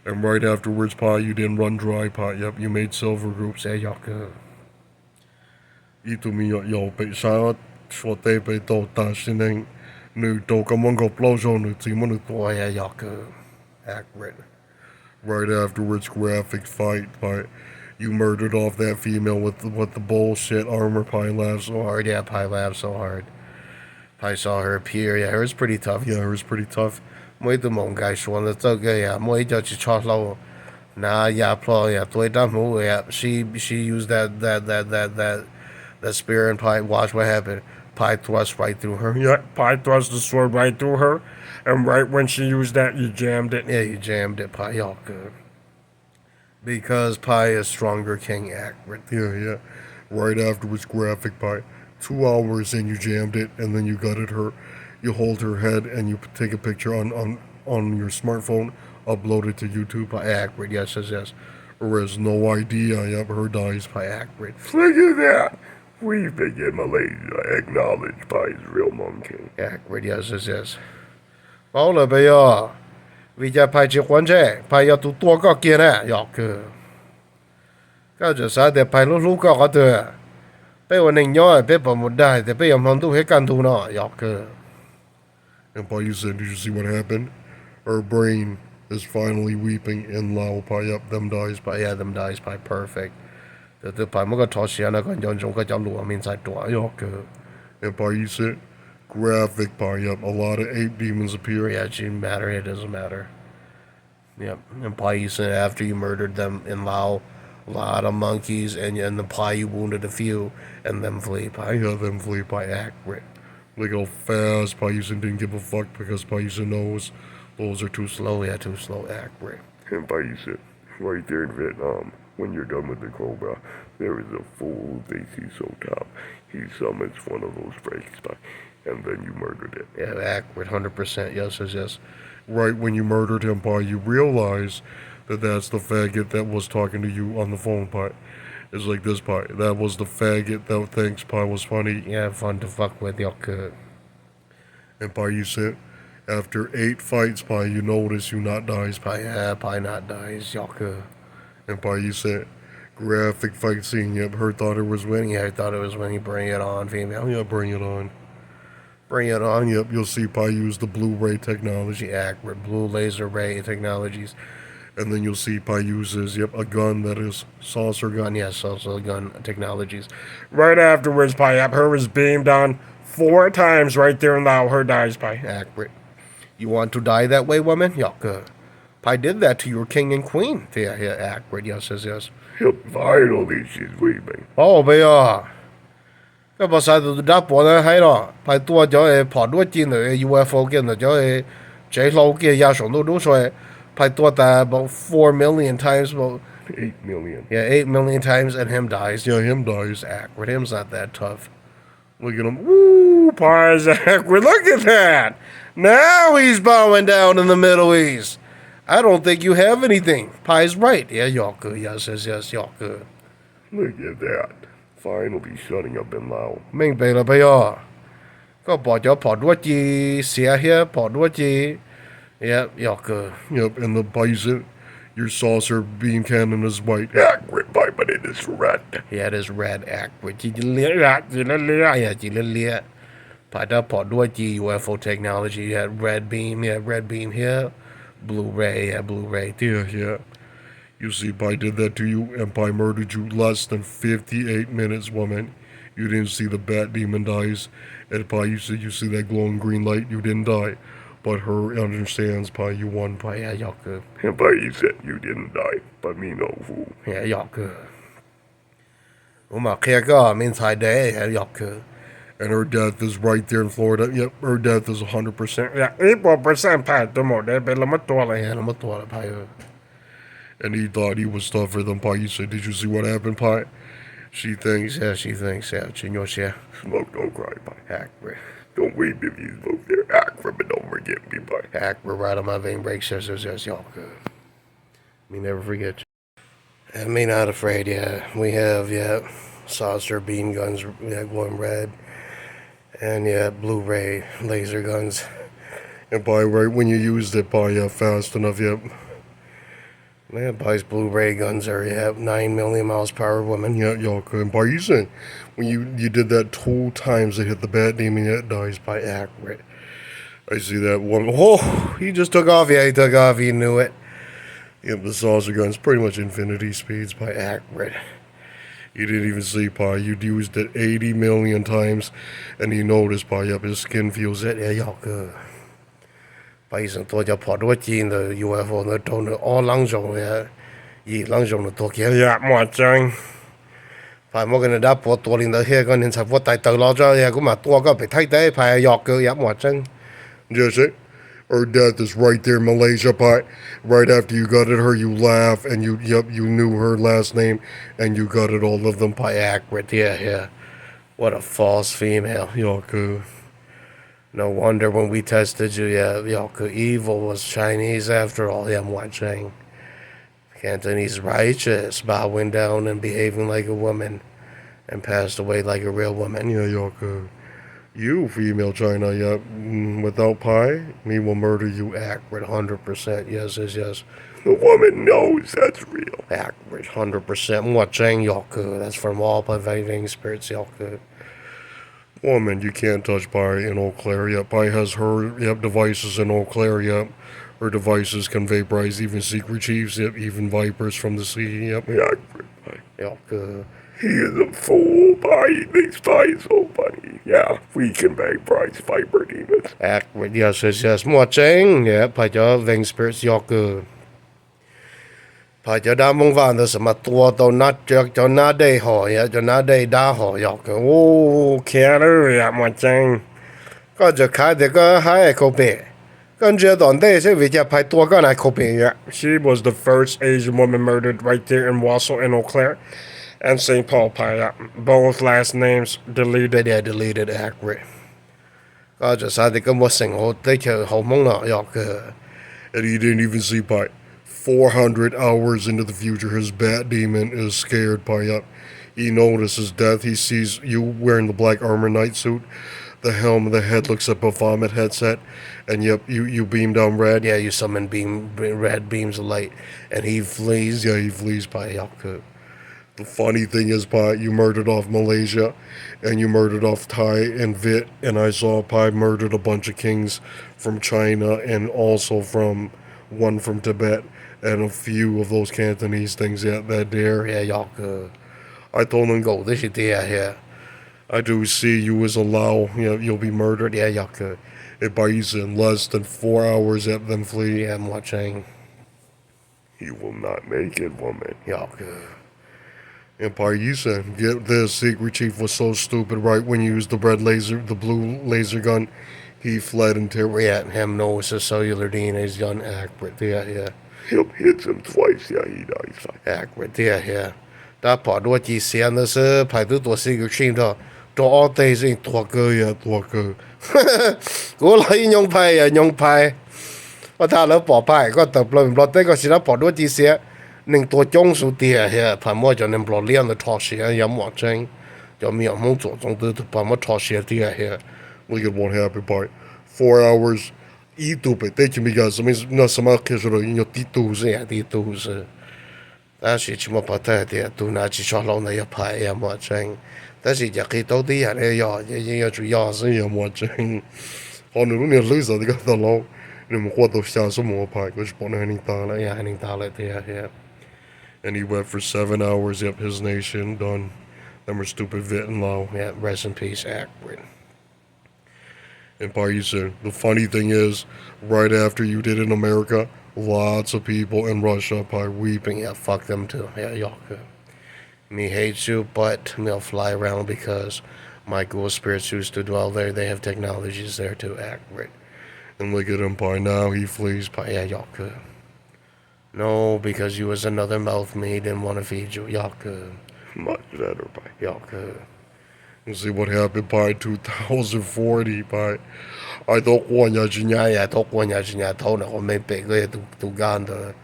And right afterwards, Pai, you didn't run dry, Pai. Yep, you made silver groups. Yeah, y'all could. Ito mi yo pe sa so te pe to ta sineng nu to kamon go plozo nu timon. Oh yeah, y'all could. Accurate. Right afterwards, graphic fight, Pai. You murdered off that female with the bullshit armor. Pai laughed so hard. Yeah, Pai laughed so hard. Pai saw her appear. Yeah, her was pretty tough. Mỗi tụi mong guy xuống là tao cái mỗi giờ chỉ cho lâu. Nah, tôi đã mua she used that spear and Pai. Watch what happened. Pai thrust right through her. Yeah, Pai thrust the sword right through her, and right when she used that, you jammed it. Yeah, you jammed it, Pai. Y'all good. Because Pai is stronger king, accurate. Yeah. Right afterwards, graphic Pai. 2 hours and you jammed it, and then you gutted her. You hold her head and you take a picture on your smartphone, upload it to YouTube. Pai accurate, yes. Or has no idea, yep, her dies. Pai accurate. Look at that! We've been in Malaysia, acknowledge Pai's real monkey. Accurate, yes. Bảo là bây giờ vì giờ Pai chỉ quan chế, Pai要读多个见呢，要个。cái giờ sao để Pai lúc có cái đó. Bây giờ nên nhớ, bây giờ một đại, để bây giờ mình tu hết căn tu nó,要个。And Pai said, did you see what happened? Her brain is finally weeping in Lao. Pai, yep, them dies. Pai, yeah, them dies, Pai, perfect. The Pai mỗi cái thọ xia nó còn dùng cái giáo lùa mình sai đùa,要个. And Pai said, graphic Pai, yep, a lot of ape demons appear. Yeah, it doesn't matter, it doesn't matter. Yep, and Pai said after you murdered them in Lao, a lot of monkeys, and the Pai you wounded a few, and them flee, Pai. Yeah, them flee, Pai. Accurate. Look how fast Phayeesern didn't give a fuck because Phayeesern knows those are too slow. Yeah, too slow. Accurate. And Phayeesern, right there in Vietnam, when you're done with the cobra, there is a fool they see so top. He summons one of those freaks, and then you murdered it. Yeah, accurate. 100%. Yes. Right when you murdered him, Pi, you realize that that's the faggot that was talking to you on the phone, Pi. It's like this, Pi. That was the faggot that thinks Pi was funny. Yeah, fun to fuck with, y'all. And Pi, you said, after 8 fights, Pi, you notice you not dies, Pi. Yeah, Pi not dies, y'all. And Pi, you said, graphic fight scene, yep, her thought it was winning. Yeah, I thought it was when you bring it on, female. Yeah, bring it on. Bring it on. Yep, you'll see Pi use the Blu-ray technology. Accurate. Blue laser ray technologies. And then you'll see Pi uses, yep, a gun that is saucer gun. Yes, also gun technologies. Right afterwards, Pi, her was beamed on 4 times right there and now. Her dies, Pi. Accurate. You want to die that way, woman? Y'all. Pi did that to your king and queen. Yeah, accurate. Yes. Yep, finally she's leaving. Oh, bây giờ cái bà sai tụi đáp bộ này hay đó, phải tua cho跑多进的 UFO 跟的叫这老给压手都说，phải tua that about 4 million times, about 8 million. 8 million times, and him dies. Yeah, him dies. Accurate. Him's not that tough. Look at him. Woo, Pi's accurate. Look at that. Now he's bowing down in the Middle East. I don't think you have anything. Pi's right. Yeah, y'all good. Yes, y'all good. Look at that. Finally shutting up in Lao. 明白了bây giờ. Có bỏ cho bỏ đuôi chi xia here, bỏ đuôi chi. Yep, y'all good. Yep, and the Phayeesern, your saucer beam cannon is white. Accurate, but it is red. Yeah, it is red. Accurate. Chỉ lia. Phải đã bỏ đuôi chi UFO technology. Yeah, red beam. Yeah, red beam here. Blu-ray. Yeah, Blu-ray. Yeah. You see, Pi did that to you, and Pi murdered you less than 58 minutes, woman. You didn't see the bat demon dies, and Pi, you see that glowing green light, you didn't die. But her understands, Pi, you won, Pi. Yeah, y'all good. And Pi said you didn't die, but me no fool. Yeah, y'all good. Uma kaya means high day. Yeah, y'all good. And her death is right there in Florida. Yep, her death is 100%. Yeah, 1% Pi ตัวหมดได้เป็นละมัดตัวเลย Yeah, I'm a toilet Pi. And he thought he was tougher than Pi. You said, did you see what happened, Pi? She thinks. Yeah, she thinks. Yeah, Chinyoshia. Smoke, don't cry, Pi. Accurate. Don't weep if you smoke there. Accurate, but don't forget me, Pi. Accurate, right on my vein break. Yes, y'all good. Me never forget you. And me not afraid, yeah. We have, saucer beam guns, glowing red. And, Blu-ray laser guns. And Pi, right when you used it, Pi, fast enough, yep. Yeah, Pi's Blu-ray guns are 9 million miles per hour, woman. Yeah, y'all could. And Pi, you said, when you did that 2 times, it hit the bat demon, it dies. Pi accurate. I see that one. Oh, he just took off. Yeah, he took off. He knew it. Yep, the saucer gun's pretty much infinity speeds, Pi. Accurate. You didn't even see, Pi. You'd used it 80 million times, and you noticed, Pi, yep, his skin feels it. Yeah, y'all good. Bây giờ tôi cho跑多近的 UFO 那都那all 冷种的，一冷种的多见。 Yeah, หมดจัง phải một cái đã bỏตัวlên đó here con nên sắp bỏ tay từ lo cho ya cũng mà tua có phải thay thế phải dọc cơ ya một chân. Just it. Her death is right there in Malaysia, Pi. Right after you gutted her, you laugh, and you knew her last name, and you gutted all of them, Pi. Accurate, yeah. What a false female. Y'all could. No wonder when we tested you, y'all could. Evil was Chinese after all. Yeah, I'm watching. Cantonese righteous, bowing down and behaving like a woman, and passed away like a real woman. Yeah, y'all could. You, female China, yeah. Without Pi, me will murder you. Accurate, 100%. Yes. The woman knows that's real. Accurate, 100%. I'm watching y'all could. That's from all pervading spirits, y'all could. Woman, you can't touch Pi in Eau Claire, yep. Pi has her, devices in Eau Claire, yep. Her devices can vaporize even secret chiefs, yep, even vipers from the sea, yep. Yeah, accurate, Pi. Y'all could. He is a fool, Pi. He thinks Pi is so funny. Yeah, we can vaporize viper demons. Accurate, yes. I'm watching, yeah. Pi cho ving spirits, y'all could. Pi cho đa mong vàng đó mà tua tao nát cho nát đây hỏi, cho nát đây đa hỏi, y'all could. Oh, Keanu, yeah, หมดจัง ก็จะขายเด็กก็หายเขาเปกันเจอตอนเต้ใช่วิจัยภายตัวก็นายเขาเปเนี่ย She was the first Asian woman murdered right there in Wausau and Eau Claire and St. Paul Pie. Both last names deleted. deleted accurate ก็จะสาธิตก็มาสิ่งเขาได้เจอเขามองหน่อยอกคือ And he didn't even see Pie. 400 hours into the future, his bat demon is scared Pie up. He notices death. He sees you wearing the black armor knight suit. The helm of the head looks up a vomit headset. And yep, you beam down red. Yeah, you summon red beams of light, and he flees. Yeah, he flees Pie up. The funny thing is, Pie, you murdered off Malaysia. And you murdered off Thai and Vit. And I saw Pie murdered a bunch of kings from China and also from one from Tibet. And a few of those Cantonese things that dare. Yeah, y'all good. I told him, Go, this is there here. I do see you as a Lao. You'll be murdered. Yeah, y'all good. It buys in less than 4 hours at them flee. Yeah, I'm watching. You will not make it, woman. Y'all good. And Phayeesern, get this, Secret Chief was so stupid. Right when you used the blue laser gun, he fled in terror. Yeah, him knows his cellular DNA's done accurate. Yeah. Him hits him twice, yeah, he dies. Accurate. Yeah. 但跑多几线的是排队多是一个群的，多对是多个呀多个，我来用牌呀用牌，我他了跑牌ก็ตบเลยบล็อกได้ก็สิแล้ว跑多几线，หนึ่งตัวจงสุดเดียเฮียผ่านมั่วจะหนึ่งบล็อกเลี้ยง的ทอเสียยังหมดจริงจะมีอย่างมั่ง做中的ผ่านมั่วทอเสียเดียเฮีย Look at what happened, Pie. 4 hours. Itupe, te me gas, no sama kesoro, titu. 是呀，地都是。但是起码不太的，都拿起小老那一排也没真，但是也可以到底下来要，也要主要是也没真。好，你你累死这个大佬，你们活到下什么牌？可是帮你很大了。也很大了，对呀。And he went for 7 hours. Yep, his nation done. Them were stupid Vit and Lao. Yeah, rest in peace, accurate. And Phayeesern, the funny thing is, right after you did in America, lots of people in Russia probably weeping. Yeah, fuck them too. Yeah, y'all good. Me hates you, but me'll fly around because my ghoul spirits choose to dwell there. They have technologies there to accurate. And look at him, Pie. Now he flees. But yeah, y'all good. No, because you was another mouth me, he didn't want to feed you. Y'all good. Much better, Pie. Y'all good. You see what happened by 2040 by I don't want Yeah, talk one ya told no me big to Uganda.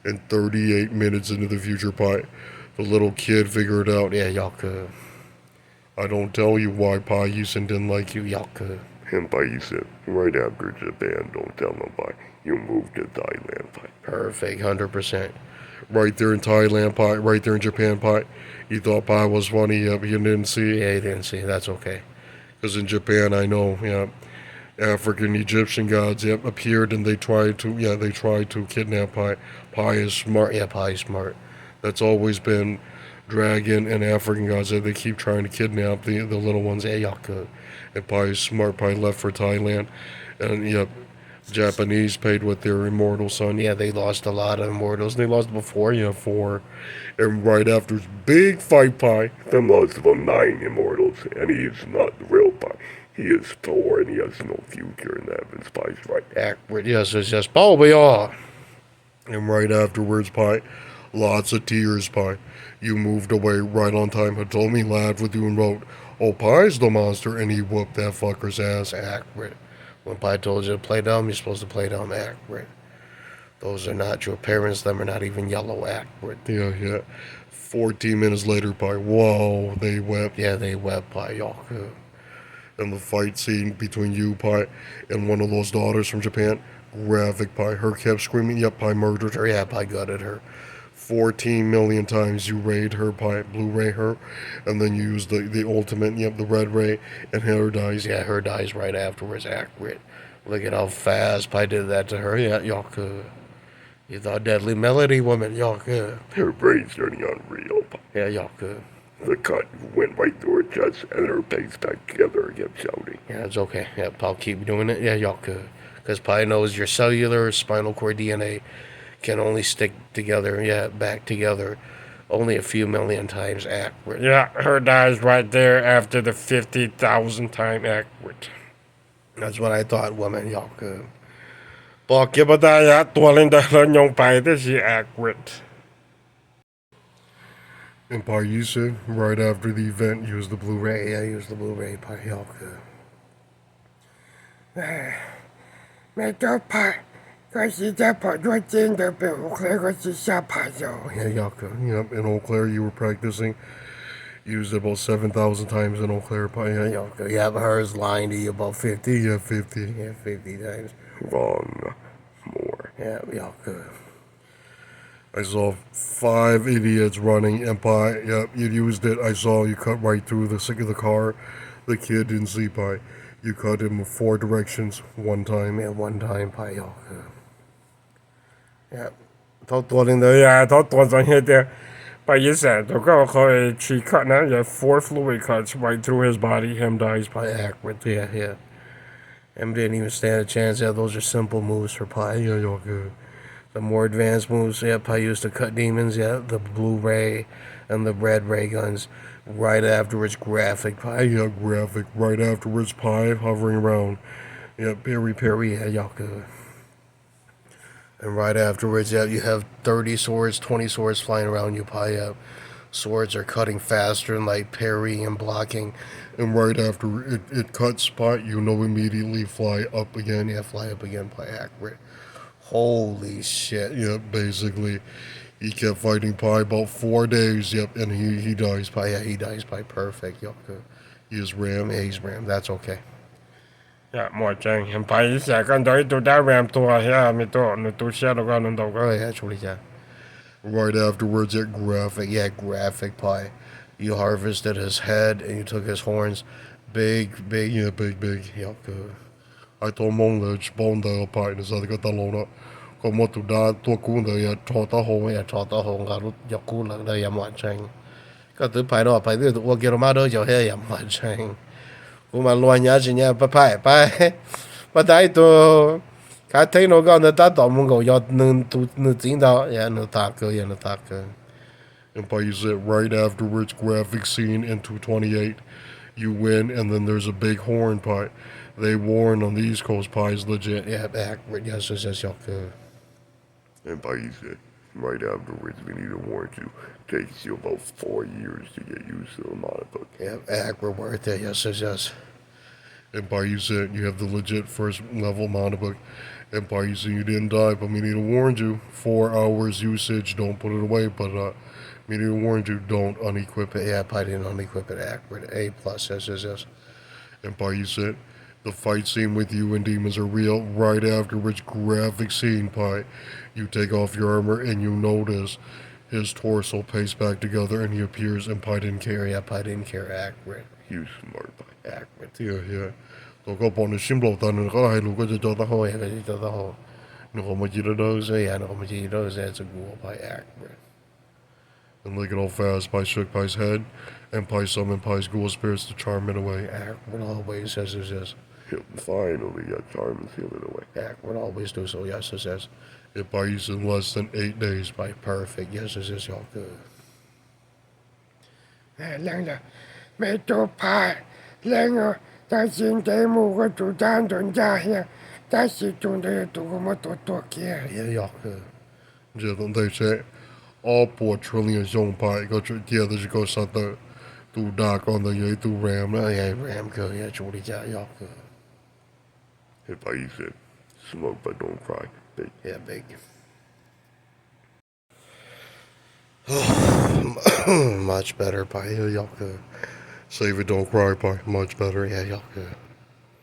In 38 minutes into the future Pie, the little kid figured out, Yeah, y'all could. I don't tell you why Phayeesern didn't like you. Y'all could. Him, Phayeesern, right after Japan, don't tell them, Pie. You moved to Thailand, Pie. Perfect, 100%. Right there in Thailand Pie, right there in Japan Pie. You thought Pie was funny, but you didn't see. Yeah, you didn't see. That's okay. Because in Japan, I know, African Egyptian gods appeared and they tried to kidnap Pie. Pie is smart. Yeah, Pie is smart. That's always been dragon and African gods that they keep trying to kidnap the little ones. Yeah, y'all could. And Pie is smart. Pie left for Thailand. And Japanese paid with their immortal son. Yeah, they lost a lot of immortals. They lost before. And right after his big fight Pie. The lost of 9 immortals, and he is not the real Pie. He is Thor, and he has no future in the heavens. Pie's right. Accurate. Yes, it's just we are. And right afterwards, Pie, lots of tears, Pie. You moved away right on time. Hitomi laughed with you and wrote, "Oh, Pie's the monster," and he whooped that fucker's ass. Accurate. When Pie told you to play dumb, you're supposed to play dumb. Accurate. Those are not your parents. Them are not even yellow. Accurate. Yeah. 14 minutes later, Pie, whoa, they wept. Yeah, they wept, Pie. Y'all could. And the fight scene between you, Pie, and one of those daughters from Japan, graphic, Pie. Her kept screaming, yep, Pie murdered her. Yeah, Pie gutted her. 14 million times you rayed her, Pie, Blu-ray her, and then you used the ultimate, the red ray, and her dies. Yeah, her dies right afterwards. Accurate. Look at how fast Pie did that to her. Yeah, y'all could. You thought deadly melody woman, y'all could. Her brain's turning unreal, Pie. Yeah, y'all could. The cut went right through her chest, and her face back together and kept shouting. Yeah, it's okay. Yeah, I'll keep doing it. Yeah, y'all could. Because Pie knows your cellular spinal cord DNA can only stick together, back together, only a few million times accurate. Yeah, her dies right there after the 50,000 time accurate. That's what I thought, woman, y'all could. บอกเก็บได้ยะตัวเล่นได้แล้วยงไปได้สิ accurate And Pai, you said right after the event, use the Blu-ray. Yeah, use the Blu-ray, Pai, y'all could. ไม่ต้องผ่าก็สิจะพอด้วยจริงเดี๋ยวเป็นโอเคก็สิชาผ่าโย Yeah, y'all could. Yep, in Eau Claire, you were practicing. Used it about 7,000 times in Eau Claire, Pai. Yeah, y'all could. Yeah, but hers lying to you about 50. Yeah, 50. Yeah, 50 times. Wrong. More. Yeah, y'all could. I saw 5 idiots running, and Pai, yep, you used it. I saw you cut right through the sick of the car. The kid didn't see Pai. You cut him 4 directions one time. Yeah, one time, Pai, y'all could. Yeah. เขาตัวเล่นได้ยะเขาตัวตอนนี้เดียวไปยิ่งแสนแล้วก็เขาฉีกขัดนะ 4 fluid cuts right through his body him dies by Pai accurate, yeah. Him didn't even stand a chance. Yeah, those are simple moves for Pai. Yeah, y'all good. The more advanced moves, yeah, Pai used to cut demons, yeah, the blue ray and the red ray guns. Right afterwards, graphic Pai. Yeah, graphic. Right afterwards, Pai hovering around. Yeah, Parry, yeah, y'all good. And right afterwards, yeah, you have 30 swords, 20 swords flying around you, Pai. Yeah. Swords are cutting faster and like parrying and blocking. And right after it cuts spot, you know immediately fly up again. Yeah, fly up again, Pai accurate. Holy shit. Yeah, basically. He kept fighting Pai about 4 days, yep, and he dies. Pai, yeah, he dies by perfect. Y'all could. He is ram. Yeah, he's ram. That's okay. ยะหมดจังเห็นไปยิ่งแสนกันโดยตัวได้แรมตัวเฮียมีตัวหนึ่งตัวเชียแล้วก็หนึ่งตัวก็ Oh, yeah, actually, yeah. Right afterwards, it graphic. Yeah, graphic Pai. You harvested his head and you took his horns. Big. Yeah, big. Y'all could. I told Mong the bone the Pai, and said, got the loan up. Got more to that, to cool the yet, taught the whole. อยากถอดตัวหงกับรถยกกู้หลังได้ยำหวานแชงก็ถือไผ่ดอกไผ่ด้วยตัวเกียร์มาด้วยเจ้าเฮียยำหวานแชงกูมาลอยยาสิเนี่ยไปไปได้ตัวการเทโนก็เนี่ยตัดต่อมึงก็ยอดหนึ่งจริงดอกอย่าหนึ่งตาเกยอย่าหนึ่งตาเกย And Pai, you said right afterwards, graphic scene in 228, you win, and then there's a big horn Pai. They warn on the East Coast, Pai's legit. Yeah, accurate. Yes, y'all could. And Pai said, right afterwards, we need to warn you. Takes you about 4 years to get used to the mana book. Yeah, accurate worth it. Yes. And Pai, you said you have the legit first level mana book. And Pai, you said you didn't die, but we need to warn you. 4 hours usage, don't put it away, but we need to warn you, don't unequip it. Yeah, Pai didn't unequip it. Accurate. A+. Yes. And Pai, you said the fight scene with you and demons are real. Right afterwards, graphic scene, Pai. You take off your armor and you notice his torso paste back together and he appears, and Pai didn't care. Yeah, Pai didn't care. Accurate. You smart Pai. Accurate. Yeah. ตัวก็ปอนในชิมโลตันนึงก็ให้รู้ก็จะจอตะ Oh, yeah, ก็จะตัว นึกว่ามาจีระเด้อ So, yeah, no, but you know, that's a ghoul Pai accurate. And look at how fast Pai shook Pai's head, and Pai summoned Pai's ghoul spirits to charm it away. Accurate always. Yes. Finally, got charm and seal it away. Accurate always do so. Yes. It Pai used in less than 8 days. By perfect. Yes, y'all good. แล้วล่ะไม่ต้องผ่าแล้วแต่สิ่งที่มูก็ถูกด้านโดนยาเฮียแต่สิ่งที่ตัวก็มาตัวเกีย Yeah, y'all good. 这种对谁all 4 trillion 用 Pai 个这第二的这个啥的都大光的有一度 RAM Oh, yeah, Ram good. Yeah, Jordy, y'all good. And Pai said, smoke but don't cry. Big. Yeah, big. Much better, Pai. Y'all good. Save it, don't cry, Pai. Much better. Yeah, y'all good.